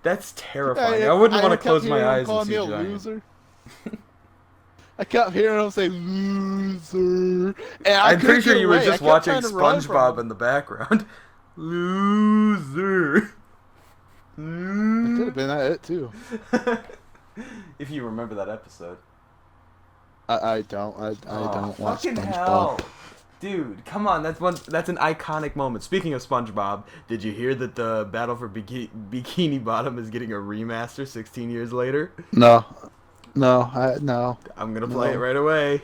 That's terrifying. I wouldn't want to kept close my hearing him eyes and calling see me a Giant. loser. I kept hearing him say loser, and I'm pretty sure you were I just kept watching trying to run from SpongeBob him. in the background. Loser. It could have been that it too. If you remember that episode. I don't. I don't watch fucking SpongeBob. hell. Dude, come on, that's an iconic moment. Speaking of SpongeBob, did you hear that the Battle for Bikini Bottom is getting a remaster 16 years later? No. No. I'm gonna play it right away.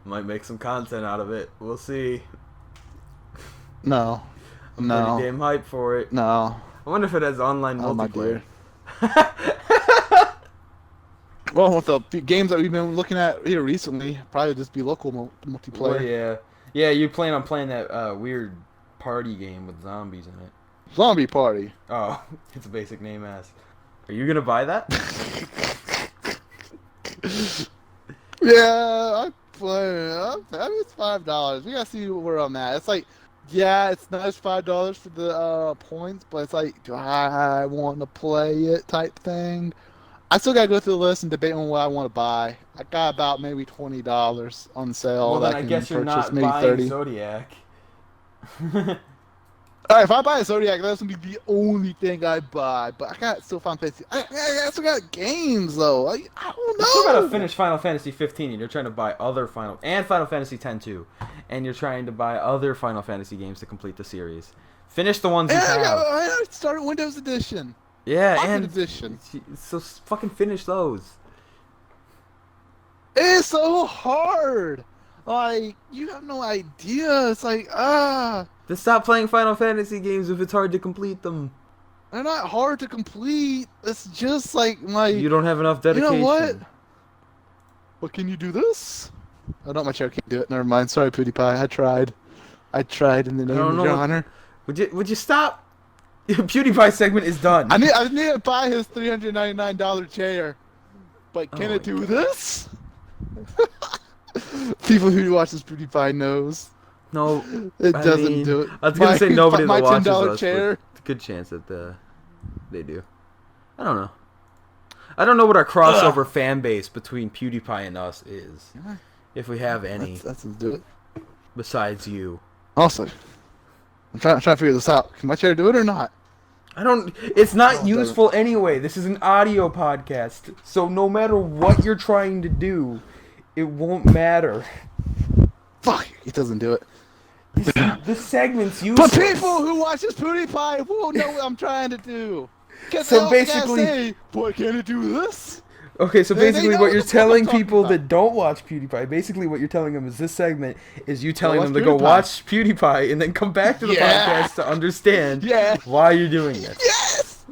Might make some content out of it. We'll see. No. I'm pretty damn hyped for it. No. I wonder if it has online Oh my multiplayer. dear. Well, with the games that we've been looking at here recently, probably just be local multiplayer. Well, yeah. You plan on playing that weird party game with zombies in it? Zombie Party. Oh, it's a basic name ass. Are you gonna buy that? Yeah, I play. I mean, it's $5. We gotta see where I'm at. It's like Yeah, it's nice $5 for the points, but it's like, do I want to play it type thing? I still gotta go through the list and debate on what I want to buy. I got about maybe $20 on Well, sale then that I I can guess you're purchase, not maybe buying 30. Zodiac. All right, if I buy a Zodiac, that's gonna be the only thing I buy. But I got still Final Fantasy. I still got games though. I You still gotta don't know. finish Final Fantasy 15, and you're trying to buy other Final Fantasy 10 too, and you're trying to buy other Final Fantasy games to complete the series. Finish the ones you And have. I started Windows Edition, Yeah, Pocket and Edition. so fucking finish those. It's so hard. Like you have no idea. It's like Just stop playing Final Fantasy games if it's hard to complete them. they're not hard to complete. It's just like You don't have enough you dedication. know what? What can you do this? Oh no, my chair can't do it. Never mind. Sorry, PewDiePie. I tried in the name don't of know your what- honor. Would you stop? PewDiePie segment is done. I need to buy his $399 chair. But can Oh it my do this? People who watch this PewDiePie knows No, it I doesn't mean, do it. I was gonna say nobody my that watches $10 us, chair. but it's a good chance that they do. I don't know. I don't know what our crossover fan base between PewDiePie and us is, if we have any, Let's do it. besides you. Also, I'm trying to figure this out. Can my chair do it or not? I don't. It's not Oh, it useful anyway. This is an audio podcast, so no matter what you're trying to do, it won't matter. Fuck, it doesn't do it. This segment's useless. But people who watch this PewDiePie won't know what I'm trying to do. So basically, say, boy, can it do this? okay, so They basically know what you're what the fuck I'm telling talking people about. that don't watch PewDiePie, basically what you're telling them is this segment is you telling watch them to go PewDiePie. watch PewDiePie and then come back to the Yeah. podcast to understand Yeah. why you're doing this. Yes!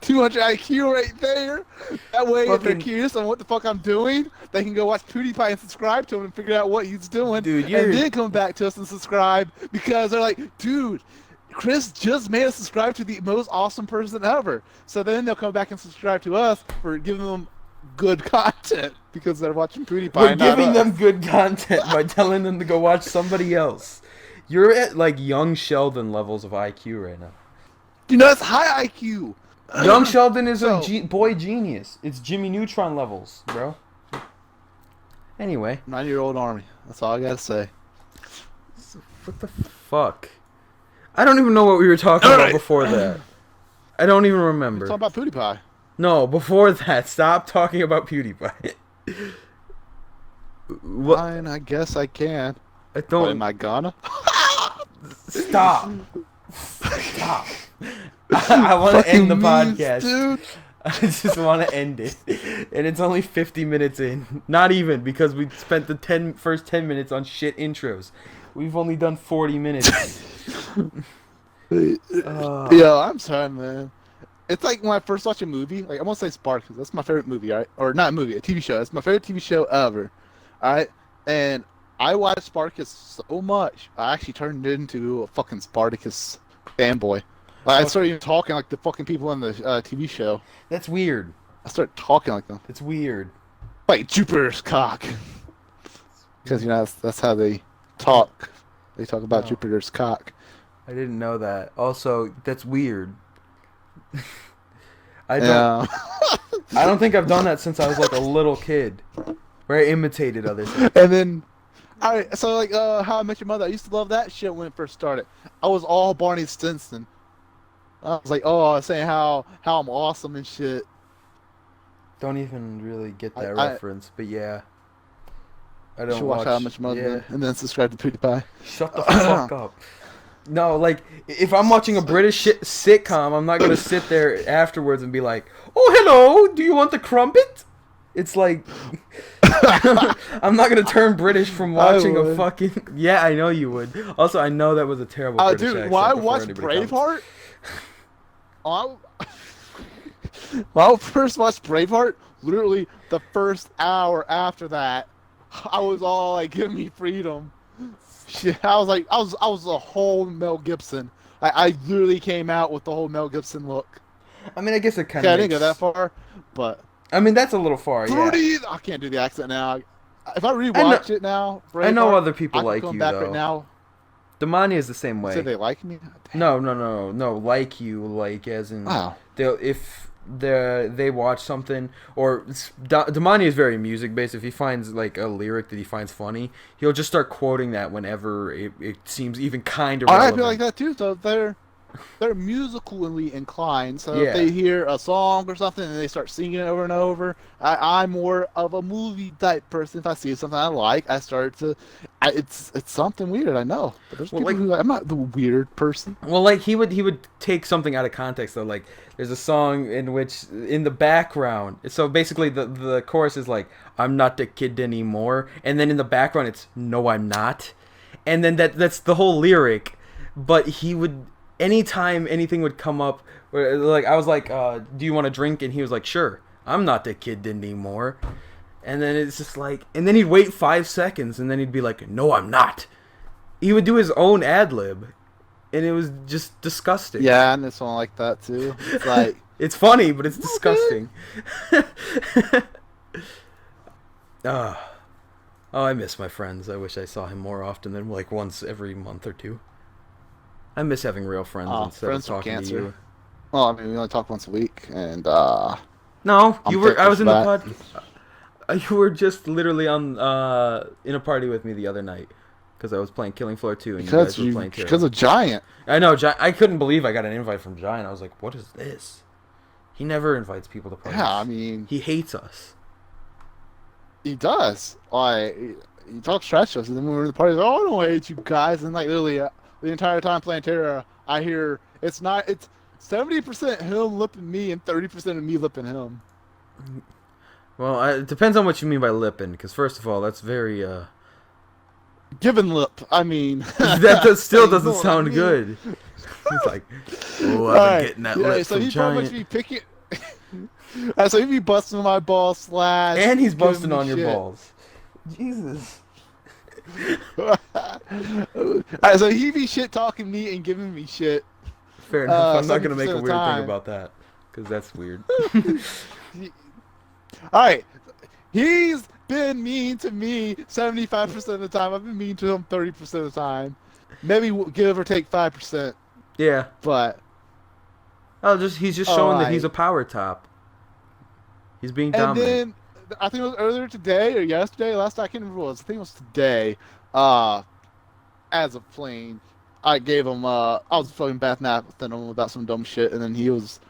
200 IQ right there. That way, if they're Fucking- curious on what the fuck I'm doing, they can go watch PewDiePie and subscribe to him and figure out what he's doing. Dude, you're- and then come back to us and subscribe because they're like, dude, Chris just made us subscribe to the most awesome person ever. So then they'll come back and subscribe to us for giving them good content because they're watching PewDiePie. We're and not giving us. them good content by telling them to go watch somebody else. You're at like young Sheldon levels of IQ right now. You know, that's high IQ. Young Sheldon is a So- boy genius. It's Jimmy Neutron levels, bro. Anyway. 9-year-old army. That's all I gotta say. What the fuck? I don't even know what we were talking about Alright. before that. I don't even remember. Talk about PewDiePie. No, before that, stop talking about PewDiePie. What? Fine, I guess I can. I But don't. am I gonna? Stop. Stop. I want to end the Fucking podcast. memes, dude. I just want to end it. And it's only 50 minutes in. Not even, because we spent the first 10 minutes on shit intros. We've only done 40 minutes. Yo, I'm sorry, man. It's like when I first watch a movie, like I won't say Spartacus, that's my favorite movie, right? Or not a movie, a TV show. It's my favorite TV show ever. Alright? And I watched Spartacus so much, I actually turned into a fucking Spartacus fanboy. Like, I started even talking like the fucking people in the TV show. That's weird. I started talking like them. It's weird. Like Jupiter's cock. Because, you know, that's how they talk. They talk about Oh. Jupiter's cock. I didn't know that. Also, that's weird. I don't think I've done that since I was like a little kid, where I imitated other things. And then, alright, so like How I Met Your Mother, I used to love that shit when it first started. I was all Barney Stinson. I was like, oh, saying how I'm awesome and shit. Don't even really get that I- reference, but yeah. I You don't should watch How I Met Your Mother Yeah. and then subscribe to PewDiePie. Shut the fuck up. No, like, if I'm watching a British sitcom, I'm not gonna sit there afterwards and be like, oh, hello, do you want the crumpet? It's like, I'm not gonna turn British from watching a would. fucking... Yeah, I know you would. Also, I know that was a terrible British Dude, accent when I before watched anybody comments. Braveheart, when I first watched Braveheart, literally the first hour after that, I was all like, "Give me freedom." Shit, I was like, I was a whole Mel Gibson. I literally came out with the whole Mel Gibson look. I mean, I guess it kind Okay, of I didn't go that far, but I mean, that's a little far, yeah. I can't do the accent now. If I rewatch it now, I know Braveheart, other people I can like come you, back though. right now. Damani is the same Say way. they like me? Damn. No. Like you, like as in Wow. if they watch something or Damani is very music based. If he finds like a lyric that he finds funny, he'll just start quoting that whenever it seems even kind of I feel like relevant. that too. So they're musically inclined. So if Yeah. they hear a song or something and they start singing it over and over, I'm more of a movie type person. If I see something I like, I start to. It's something weird. I know, but there's Well, people like who I'm not the weird person. like he would take something out of context though. Like there's a song in which in the background, so basically the chorus is like I'm not the kid anymore, and then in the background it's no I'm not, and then that's the whole lyric. But he would anytime anything would come up, like I was like, do you want to drink? And he was like, sure. I'm not the kid anymore. And then it's just like, and then he'd wait 5 seconds, and then he'd be like, no I'm not. He would do his own ad lib, and it was just disgusting. Yeah, and this one like that too. It's like It's funny, but it's okay. disgusting. Ah. Oh, I miss my friends. I wish I saw him more often than like once every month or two. I miss having real friends instead of Friends with talking to cancer. you. Well, I mean, we only talk once a week, and No, I'm you were. I thankful was for in the that. pod. You were just literally on in a party with me the other night because I was playing Killing Floor 2 and you guys were playing Because Terra. of Giant. I know. I couldn't believe I got an invite from Giant. I was like, "What is this?" He never invites people to Yeah, I parties. mean, He hates us. he does. Like, he talks trash to us, and then when we're in the party, he's like, oh, I don't hate you guys. And like literally, the entire time playing Terra, I hear it's 70% him lipping me and 30% of me lipping him. Well, it depends on what you mean by lipping. Because first of all, that's very Giving lip. I mean, still you doesn't know what I sound mean. good. It's like, oh, All I've been right. getting that Yeah. lip So from he probably must Giant, be picking. So he'd be busting my ball slash and he's giving busting me on your shit. balls. Jesus. Alright, so he be shit talking me and giving me shit. Fair enough. I'm not Seventy gonna make percent a of the weird thing time. about that because that's weird. All right, he's been mean to me 75% of the time. I've been mean to him 30% of the time. Maybe give or take 5%. Yeah. But Oh, just he's just all showing that he's right. a power top. He's being And dominant. then I think it was earlier today or yesterday. Last I can't remember what it was. I think it was today. Uh, as of playing, I gave him. I was fucking bath napping him about some dumb shit, and then he was.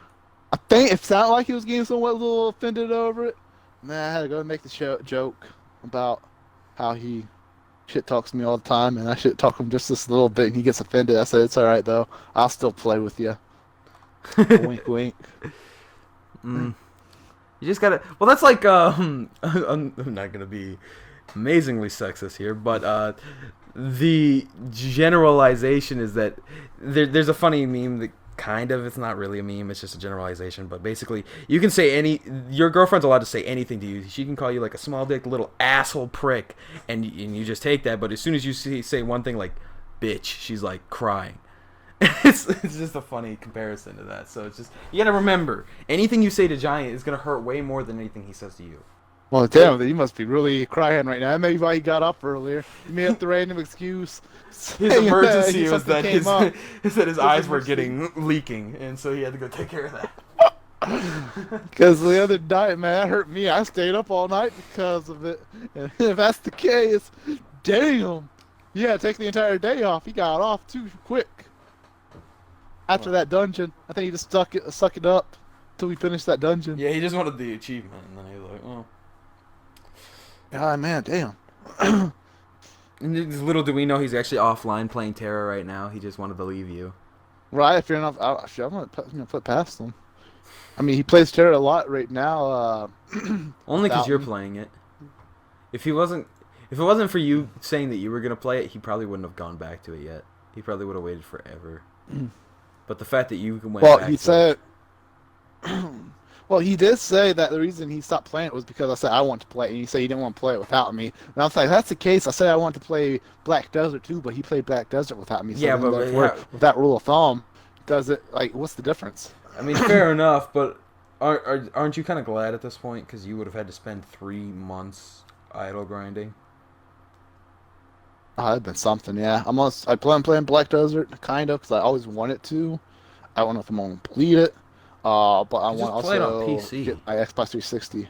I think it sounded like he was getting somewhat a little offended over it. And then I had to go and make the joke about how he shit talks to me all the time, and I shit talk him just this little bit, and he gets offended. I said, "It's all right though. I'll still play with you." Wink, wink. Mm. You just gotta. Well, that's like I'm not gonna be amazingly sexist here, but the generalization is that there's a funny meme that kind of it's not really a meme, it's just a generalization, but basically you can say your girlfriend's allowed to say anything to you. She can call you like a small dick little asshole prick, and you just take that. But as soon as you say one thing like bitch, she's like crying. It's just a funny comparison to that. So it's just you gotta remember anything you say to Giant is gonna hurt way more than anything he says to you. Well, damn, you must be really crying right now. Maybe why he got up earlier. You made up the random excuse His saying that emergency was something that came up. his His eyes were emergency. getting leaking, and so he had to go take care of that. Because the other night, man, that hurt me. I stayed up all night because of it. And if that's the case, damn. Yeah, take the entire day off. He got off too quick. After Well, that dungeon, I think he just suck it up till we finished that dungeon. yeah, he just wanted the achievement, and then he was like, "Oh." God, man, damn. And little do we know, he's actually offline playing Terra right now. He just wanted to leave you. Right, fair enough. I'm gonna put past him. I mean, he plays Terra a lot right now. Only because Without you're me. playing it. If it wasn't for you saying that you were gonna play it, he probably wouldn't have gone back to it yet. He probably would have waited forever. But the fact that you went Well, back he to it, said. Well, he did say that the reason he stopped playing it was because I said I want to play it, and he said he didn't want to play it without me. And I was like, if that's the case. I said I want to play Black Desert too, but he played Black Desert without me. So yeah, then, but therefore, with that rule of thumb, does it like what's the difference? I mean, fair enough. But aren't you kind of glad at this point because you would have had to spend 3 months idle grinding? It'd been something, yeah. I plan on playing Black Desert, kind of, because I always wanted to. I don't know if I'm going to complete it, but I You want just play it on also get PC. my Xbox 360.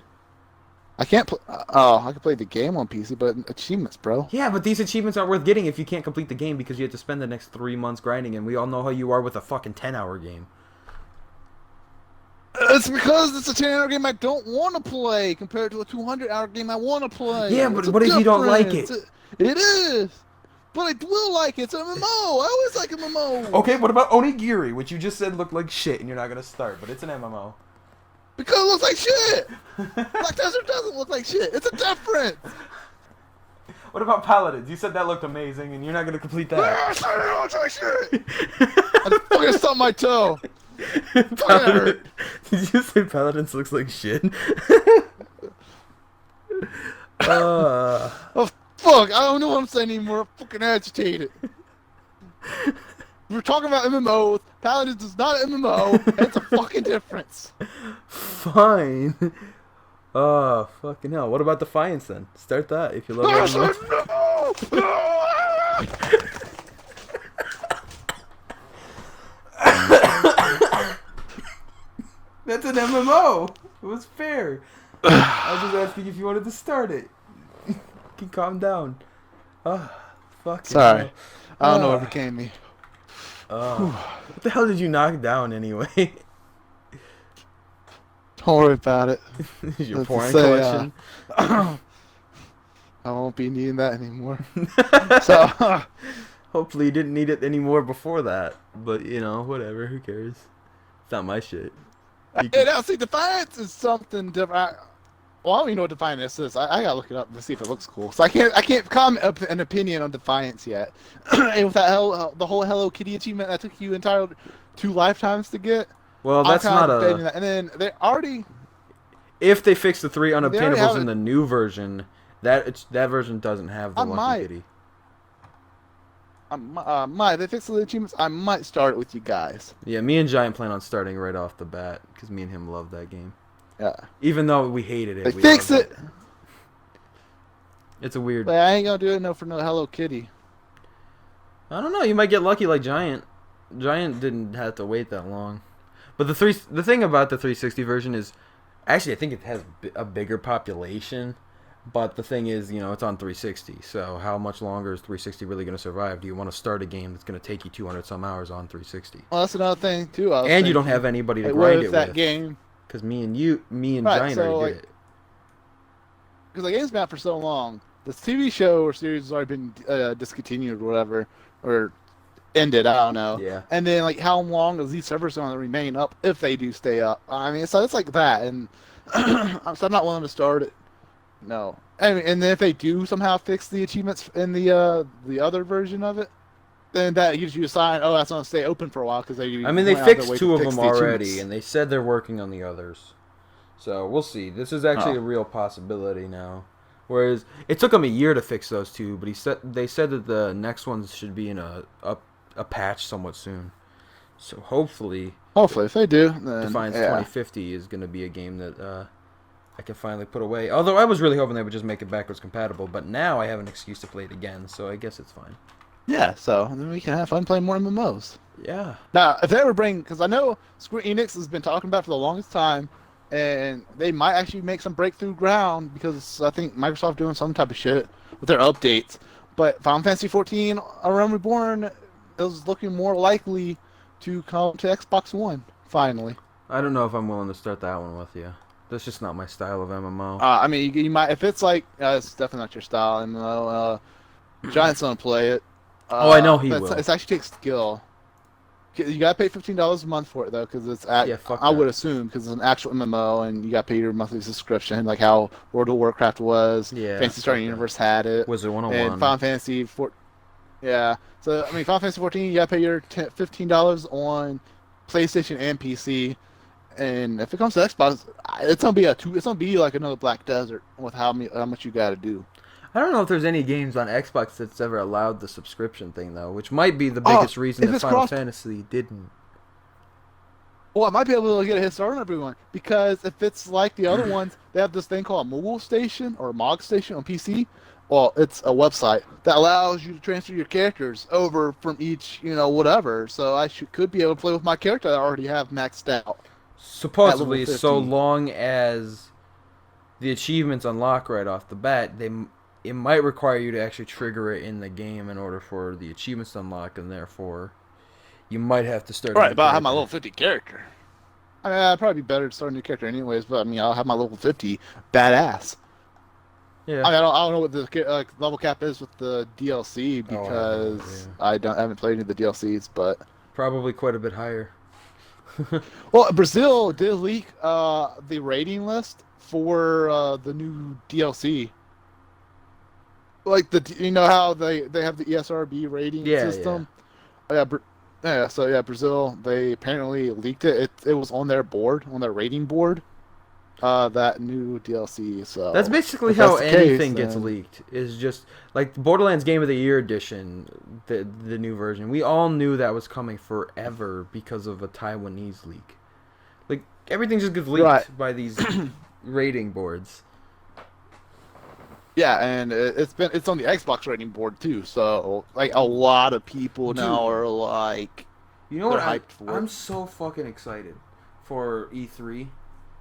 I can't play. Oh, I can play the game on PC, but achievements, bro. Yeah, but these achievements aren't worth getting if you can't complete the game because you have to spend the next 3 months grinding, and we all know how you are with a fucking 10-hour game. It's because it's a 10-hour game I don't want to play compared to a 200-hour game I want to play. Yeah, but It's a what if you don't like it? difference. It is, but I will like it. It's an MMO. I always like MMOs. Okay, what about Onigiri, which you just said looked like shit and you're not gonna start, but it's an MMO. Because it looks like shit. Black Desert doesn't look like shit. It's a difference. What about Paladins? You said that looked amazing and you're not gonna complete that. It looks like shit. I just fucking stubbed my toe. Paladin, did you say Paladins looks like shit? Oh fuck! I don't know what I'm saying anymore. I'm fucking agitated. We're talking about MMOs. Paladins is not an MMO. It's a fucking difference. Fine. Oh, fucking hell. What about Defiance then? Start that if you love MMOs. That's an MMO. It was fair. I was just asking if you wanted to start it. You can calm down. Oh, fuck. Sorry. I don't know what became me. What the hell did you knock down anyway? Don't worry about it. Your Let's porn say, collection. I won't be needing that anymore. So, Hopefully you didn't need it anymore before that. But, you know, whatever. Who cares? It's not my shit. You hey, can- now see, Defiance is something different. Well, I don't even know what Defiance is. I gotta look it up to see if it looks cool. So I can't comment an opinion on Defiance yet. And with that the whole Hello Kitty achievement that took you entire 2 lifetimes to get. Well, that's I'm not kinda debating a... that. And then they already. If they fix the 3 already unobtainables have in it. the new version, that version doesn't have the I Lucky might. Kitty. If they fix the achievements, I might start it with you guys. Yeah, me and Giant plan on starting right off the bat because me and him love that game. Yeah. Even though we hated it. They we fix loved it. It's a weird... But I ain't gonna do it for no Hello Kitty. I don't know. You might get lucky like Giant. Giant didn't have to wait that long. But the thing about the 360 version is, actually, I think it has a bigger population. But the thing is, you know, it's on 360. So how much longer is 360 really going to survive? Do you want to start a game that's going to take you 200 some hours on 360? Well, that's another thing too. And you don't have anybody to what grind if it that with. game? Because me and Right, Giant so, already did it. Because the game's been out for so long, this TV show or series has already been discontinued or whatever, or ended. I don't know. Yeah. And then like, how long is these servers going to remain up if they do stay up? I mean, so it's like that, and so I'm not willing to start it. No. I mean, and then if they do somehow fix the achievements in the other version of it, then that gives you a sign. Oh, that's going to stay open for a while because they. I mean, they went out of their fixed way 2 to of fix them the already, achievements. and they said they're working on the others. So we'll see. This is actually a real possibility now. Whereas it took them a year to fix those 2, but they said that the next ones should be in a patch somewhat soon. So hopefully If they do, then Defiance yeah. 2050 is going to be a game that I can finally put away. Although I was really hoping they would just make it backwards compatible, but now I have an excuse to play it again, so I guess it's fine. Yeah, so then we can have fun playing more MMOs. Yeah. Now, if they ever bring, because I know Square Enix has been talking about it for the longest time, and they might actually make some breakthrough ground because I think Microsoft doing some type of shit with their updates. But Final Fantasy 14 A Realm Reborn is looking more likely to come to Xbox One finally. I don't know if I'm willing to start that one with you. That's just not my style of MMO. I mean, you might if it's like it's definitely not your style MMO. Giant's gonna play it. Oh, I know he but will. It actually takes skill. You gotta pay $15 a month for it though, because it's fuck I that. would assume because it's an actual MMO and you gotta pay your monthly subscription, like how World of Warcraft was. Yeah, Fantasy Star fuck that. Universe had it. Wizard And 101. Final Fantasy 4. Yeah, so I mean, Final Fantasy 14, you gotta pay your $15 on PlayStation and PC. And if it comes to Xbox, it's gonna be like another Black Desert with how much you gotta do. I don't know if there's any games on Xbox that's ever allowed the subscription thing, though, which might be the biggest reason if that it's Final cross- Fantasy didn't. Well, I might be able to get a head start on everyone because if it's like the other ones, they have this thing called a mobile station or a MOG station on PC. Well, it's a website that allows you to transfer your characters over from each, whatever. So I could be able to play with my character that I already have maxed out at level Supposedly, so 50. long as the achievements unlock right off the bat, it might require you to actually trigger it in the game in order for the achievements to unlock, and therefore you might have to start a Right, new but I have my character. level 50 character. I mean, I'd probably be better to start a new character anyways, but I mean, I'll have my level 50 badass. Yeah. I mean, I don't know what the level cap is with the DLC Oh, I have no because idea. I haven't played any of the DLCs, but Probably quite a bit higher. well, Brazil did leak the rating list for the new DLC. Like how they have the ESRB rating Yeah, yeah. system. Oh, yeah, yeah. So yeah, Brazil they apparently leaked it. It was on their board, on their rating board. That new DLC. That's So basically if that's how the case, anything gets then leaked. Is just like Borderlands Game of the Year edition, the new version. We all knew that was coming forever because of a Taiwanese leak. Like everything just gets right. leaked by these rating boards. Yeah, and it's on the Xbox rating board too. So like a lot of people Dude, now are like you know they're what? hyped for I'm it. so fucking excited for E3,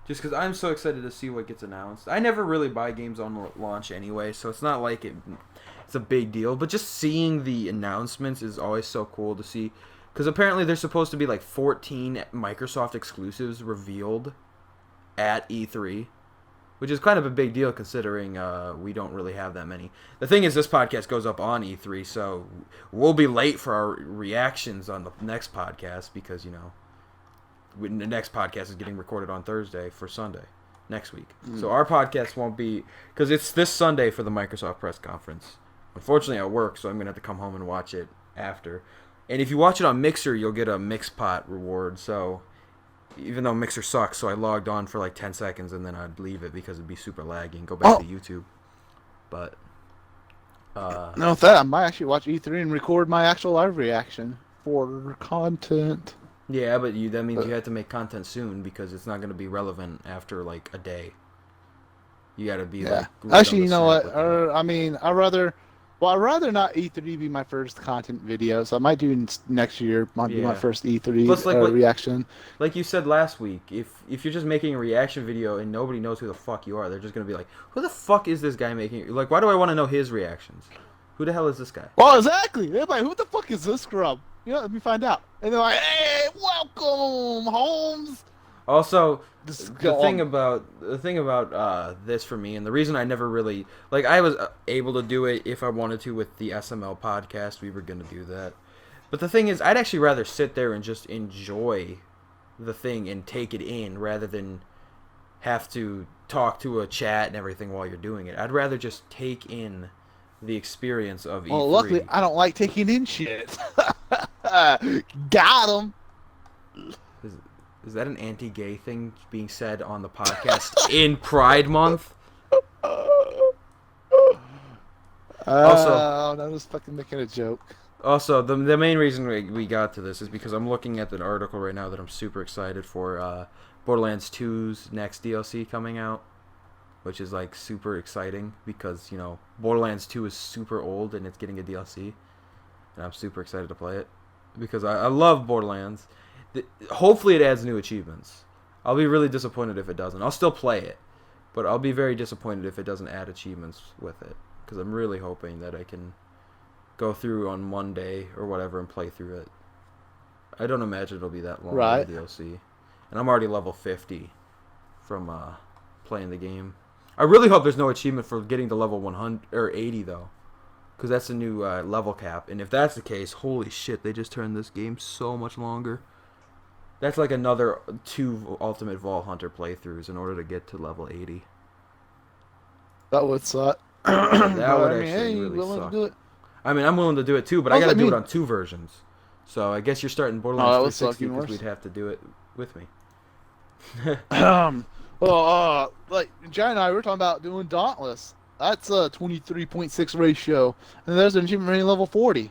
just because I'm so excited to see what gets announced. I never really buy games on launch anyway, so it's not like it's a big deal. But just seeing the announcements is always so cool to see, because apparently there's supposed to be like 14 Microsoft exclusives revealed at E3. Which is kind of a big deal considering we don't really have that many. The thing is, this podcast goes up on E3, so we'll be late for our reactions on the next podcast because, the next podcast is getting recorded on Thursday for Sunday next week. So our podcast won't be, because it's this Sunday for the Microsoft press conference. Unfortunately, I work, so I'm going to have to come home and watch it after. And if you watch it on Mixer, you'll get a Mixpot reward, so even though Mixer sucks, so I logged on for like 10 seconds and then I'd leave it because it'd be super laggy and go back to YouTube. But No, with that I might actually watch E3 and record my actual live reaction for content. yeah, but that means you have to make content soon because it's not going to be relevant after like a day. You got to be like right Actually, on you the know snap what? with it. I mean, I'd rather not E3 be my first content video, so I might do next year. Might be my Yeah. first E3 Plus, reaction. like you said last week, if you're just making a reaction video and nobody knows who the fuck you are, they're just gonna be like, "Who the fuck is this guy making?" Like, why do I want to know his reactions? Who the hell is this guy? Well, exactly. They're like, who the fuck is this scrub? Let me find out. And they're like, hey, welcome, Holmes. Also, Just the go thing on. about this for me, and the reason I never really like, I was able to do it if I wanted to with the SML podcast. We were gonna do that, but the thing is, I'd actually rather sit there and just enjoy the thing and take it in rather than have to talk to a chat and everything while you're doing it. I'd rather just take in the experience of Well, E3. luckily, I don't like taking in shit. Got him. Is, is that an anti-gay thing being said on the podcast in Pride Month? Also, I'm just fucking making a joke. Also, the main reason we got to this is because I'm looking at an article right now that I'm super excited for. Borderlands 2's next DLC coming out, which is like super exciting because Borderlands 2 is super old and it's getting a DLC, and I'm super excited to play it because I love Borderlands. Hopefully, it adds new achievements. I'll be really disappointed if it doesn't. I'll still play it, but I'll be very disappointed if it doesn't add achievements with it because I'm really hoping that I can go through on Monday or whatever and play through it. I don't imagine it'll be that long Right. of a DLC. And I'm already level 50 from playing the game. I really hope there's no achievement for getting to level 100 or 80 though, because that's a new level cap. And if that's the case, holy shit, they just turned this game so much longer. That's like another 2 Ultimate Vault Hunter playthroughs in order to get to level 80. That would suck. That would I mean, actually hey, really willing suck. to do it? I mean, I'm willing to do it too, but What I does gotta that do it mean? on 2 versions. So I guess you're starting Oh, Borderlands that would suck 360 even because worse. we'd have to do it with me. Like Jay and I were talking about doing Dauntless. That's a 23.6 ratio, and there's an achievement rating level 40.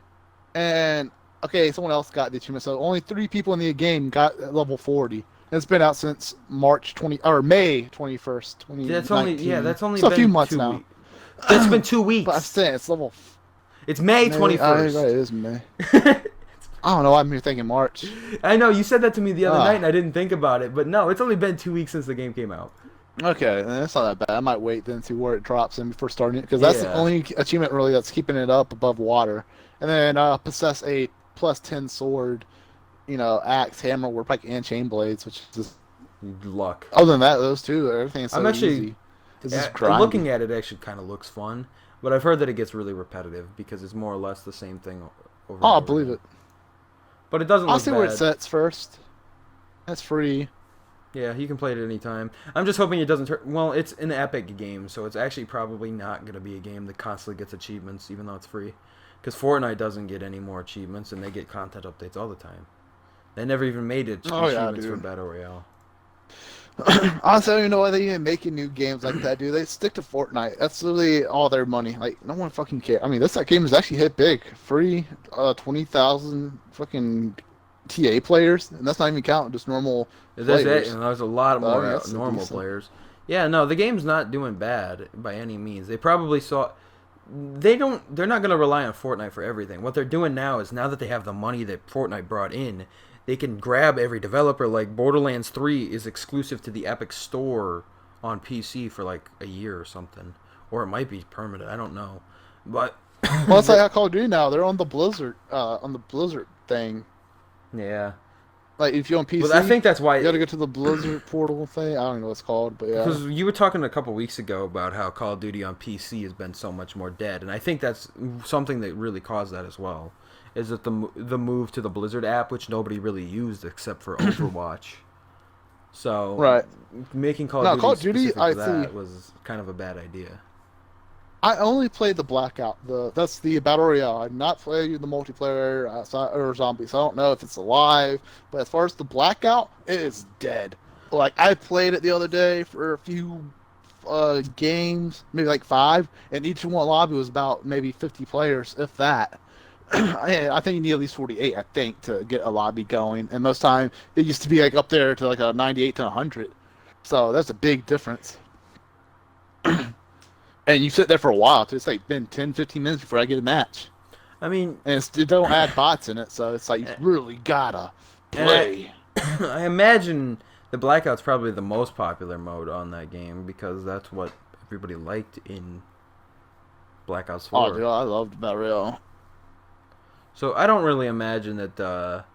And okay, someone else got the achievement, so only 3 people in the game got level 40. And it's been out since May 21st, 2019. That's only So a been few months 2 now. weeks. It's been 2 But I'm weeks. saying it's level. It's May May. 21st. Right, it is May. I don't know. I'm here thinking March. I know you said that to me the other night, Ah, and I didn't think about it. But no, it's only been 2 weeks since the game came out. okay. That's not that bad. I might wait then see where it drops in before starting it because that's the Yeah. only achievement really that's keeping it up above water. And then possess a +10 sword, axe, hammer, warpike, and chain blades, which is just Luck. other than that, those two, everything's I'm so actually easy. It's just looking grindy. at it. Actually, kind of looks fun, but I've heard that it gets really repetitive because it's more or less the same thing over Oh, and I'll over believe again. it. But it doesn't I'll look see where it bad. sets first. That's free. Yeah, you can play it at any time. I'm just hoping it doesn't turn. Well, it's an Epic game, so it's actually probably not going to be a game that constantly gets achievements, even though it's free. Because Fortnite doesn't get any more achievements, and they get content updates all the time. They never even made it Oh yeah, achievements for dude. Battle Royale. Honestly, I don't even know why they even making new games like that, dude. They stick to Fortnite. That's literally all their money. Like, no one fucking cares. I mean, that game is actually hit big. Free, 20,000 fucking TA players, and that's not even counting just normal There's it, players. and there's a lot So, I mean, more that's a normal decent. players. Yeah, no, the game's not doing bad by any means. They probably saw. They're not going to rely on Fortnite for everything. What they're doing now is now that they have the money that Fortnite brought in, they can grab every developer. Like Borderlands 3 is exclusive to the Epic Store on PC for like a year or something, or it might be permanent. I don't know, but Well, it's like how Call of Duty now. They're on the Blizzard thing. yeah. Like, if you're on Well, I PC, think that's why you got to go to the Blizzard portal thing. I don't know what it's called, but yeah. because you were talking a couple weeks ago about how Call of Duty on PC has been so much more dead, and I think that's something that really caused that as well. Is that the move to the Blizzard app, which nobody really used except for Overwatch. So Right. making Call of No, Duty Call of Duty, specific I to see. that was kind of a bad idea. I only played the Blackout. That's the battle royale. I did not play the multiplayer or zombies. I don't know if it's alive, but as far as the Blackout, it is dead. Like, I played it the other day for a few games, maybe like 5, and each one lobby was about maybe 50 players, if that. I think you need at least 48, I think, to get a lobby going. And most time it used to be like up there to like a 98 to 100. So that's a big difference. And you sit there for a while. Too. It's like been 10, 15 minutes before I get a match. I mean, And it don't add bots in it, so it's like you really gotta and I play. I imagine the Blackout's probably the most popular mode on that game because that's what everybody liked in Black Ops Oh, 4. dude, I loved Battle Royale. So I don't really imagine that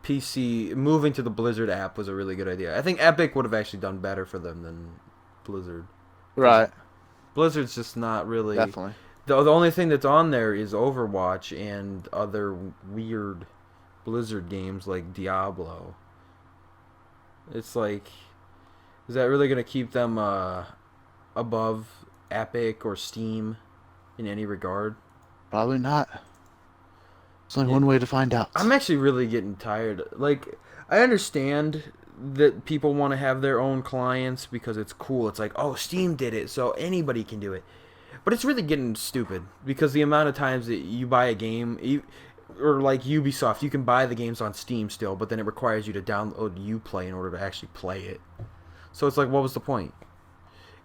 PC moving to the Blizzard app was a really good idea. I think Epic would have actually done better for them than Blizzard. Because Right, Blizzard's just not really. definitely. The only thing that's on there is Overwatch and other weird Blizzard games like Diablo. It's like, is that really going to keep them above Epic or Steam in any regard? Probably not. There's only Yeah. one way to find out. I'm actually really getting tired. Like, I understand that people want to have their own clients because it's cool. It's like, oh, Steam did it, so anybody can do it. But it's really getting stupid because the amount of times that you buy a game, or like Ubisoft, you can buy the games on Steam still, but then it requires you to download Uplay in order to actually play it. So it's like, what was the point?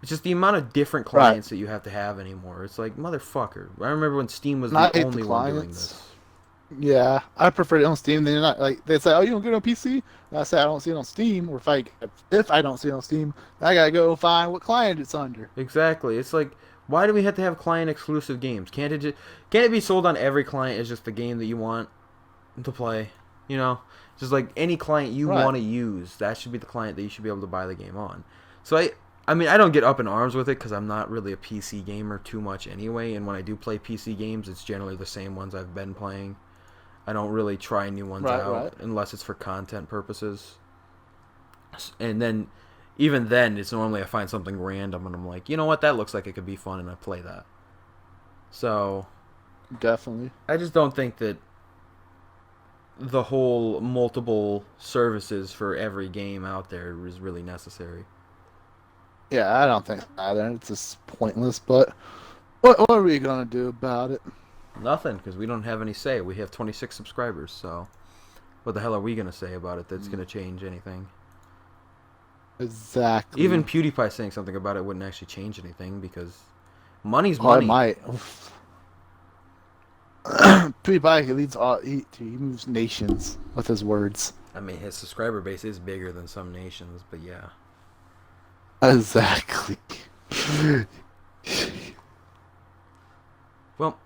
It's just the amount of different Right. clients that you have to have anymore. It's like, motherfucker. I remember when Steam was And I the hate only the one doing clients. this. Yeah, I prefer it on Steam. They're not like they say, "Oh, you don't get it on PC." And I say, "I don't see it on Steam." Or if I don't see it on Steam, I gotta go find what client it's under. Exactly. It's like, why do we have to have client exclusive games? Can't it be sold on every client as just the game that you want to play? You know, just like any client you Right. want to use, that should be the client that you should be able to buy the game on. So I mean, I don't get up in arms with it because I'm not really a PC gamer too much anyway. And when I do play PC games, it's generally the same ones I've been playing. I don't really try new ones Right, out right. unless it's for content purposes. And then, even then, it's normally I find something random and I'm like, you know what, that looks like it could be fun, and I play that. So Definitely. I just don't think that the whole multiple services for every game out there is really necessary. Yeah, I don't think so either. It's just pointless. But what are we gonna do about it? Nothing, because we don't have any say. We have 26 subscribers, so what the hell are we going to say about it that's going to change anything? Exactly. Even PewDiePie saying something about it wouldn't actually change anything because Money's Oh, I money. might. PewDiePie, he leads all. He moves nations with his words. I mean, his subscriber base is bigger than some nations, but yeah. Exactly. Well,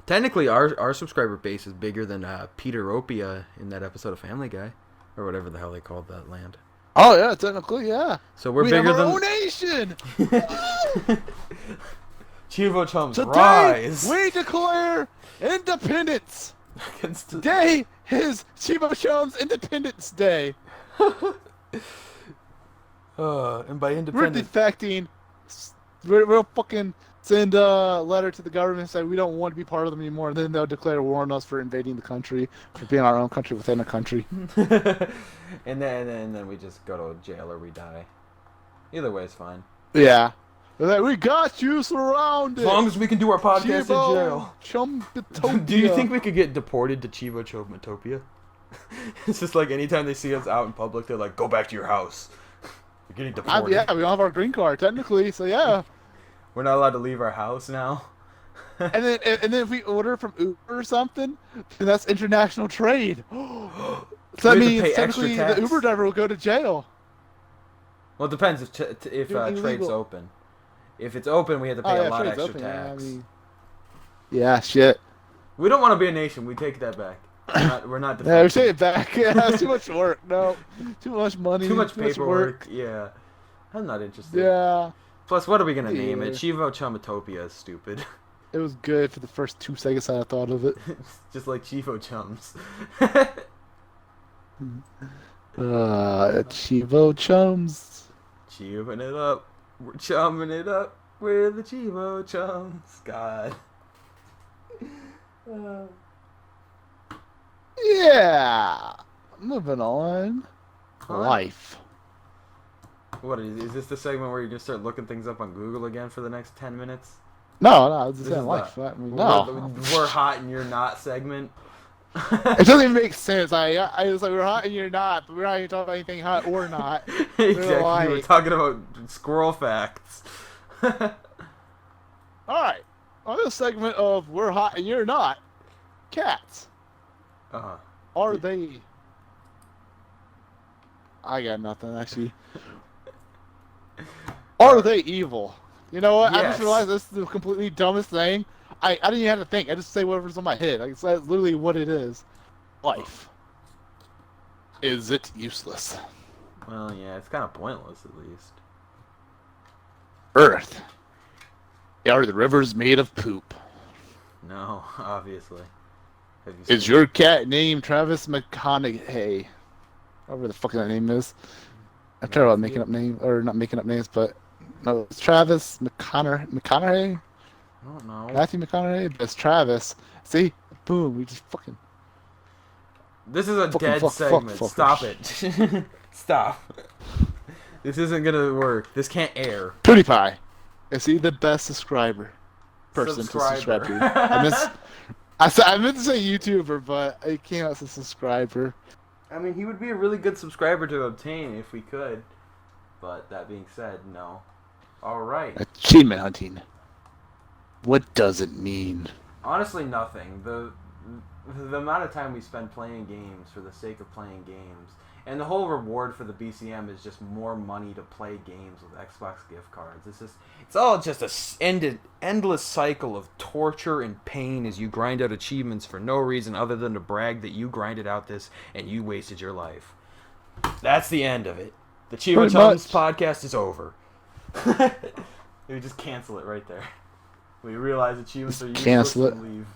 technically, our subscriber base is bigger than Pewdiepie in that episode of Family Guy, or whatever the hell they called that land. Oh yeah, technically, yeah. So we're We bigger have our than own nation. Chievo Chums Today, rise. we declare independence. Against the- Today is Chievo Chums Independence Day. and by We're independent, defecting. We'll fucking send a letter to the government and say we don't want to be part of them anymore. And then they'll declare war on us for invading the country, for being our own country within a country. and then we just go to jail or we die. Either way is fine. Yeah. They're like, we got you surrounded. As long as we can do our podcast in jail. Chumbitopia. Do you think we could get deported to Chievo Chumtopia? It's just like anytime they see us out in public, they're like, "Go back to your house. You're getting deported." Yeah, we don't have our green card technically, so yeah. We're not allowed to leave our house now. and then if we order from Uber or something, then that's international trade. So that We have to means pay extra technically tax. the Uber driver will go to jail. Well, it depends if Doing trade's illegal. open. If it's open, we have to pay a lot of extra tax. Yeah, shit. We don't want to be a nation. We take that back. We're not Yeah, we defending. say it back. Yeah, it's too much work. No, too much money. Too much work. paperwork. Yeah, I'm not interested. Yeah, Plus, what are we gonna name it? Yeah. Chievo Chumtopia is stupid. it was good for the first 2 seconds I thought of it. It's just like Chievo Chums. Chievo Chums. Chewing it up. We're chumming it up. We're the Chievo Chums. God. Yeah. Moving on. Huh? Life. What is this the segment where you just start looking things up on Google again for the next 10 minutes? No, it's the This same is life. the- I mean, no. We're hot and you're not segment. It doesn't even make sense. I was like, we're hot and you're not, but we're not even talking about anything hot or not. Exactly. We're like- talking about squirrel facts. Alright. On this segment of We're Hot and You're Not, cats. Uh-huh. Are they... I got nothing, actually. Are they evil? You know what? I Yes. just realized this is the completely dumbest thing. I didn't even have to think. I just say whatever's on my head. Like, that's literally what it is. Life. Is it useless? Well, yeah, it's kind of pointless at least. Earth. Are the rivers made of poop? No, obviously. Have you Is seen- your cat named Travis McConaughey? Whatever the fuck that name is. I'm terrible at making up names, or not making up names, but no, it's Travis McConaughey? I don't know. Matthew McConaughey? But it's Travis. See? Boom, we just fucking... This is a Fucking dead fuck, segment. fuckers. Stop it. Stop. This isn't gonna work. This can't air. PewDiePie. Is he the best subscriber? Person to subscribe to. I meant to say YouTuber, but it came out as a subscriber. I mean, he would be a really good subscriber to obtain if we could. But that being said, no. Alright. Achievement hunting. What does it mean? Honestly, nothing. The amount of time we spend playing games for the sake of playing games, and the whole reward for the BCM is just more money to play games with Xbox gift cards. It's all just a endless cycle of torture and pain as you grind out achievements for no reason other than to brag that you grinded out this and you wasted your life. That's the end of it. The Chievo Pretty Chums much. podcast is over. We just cancel it right there. We realize achievements are useless cancel it. and leave.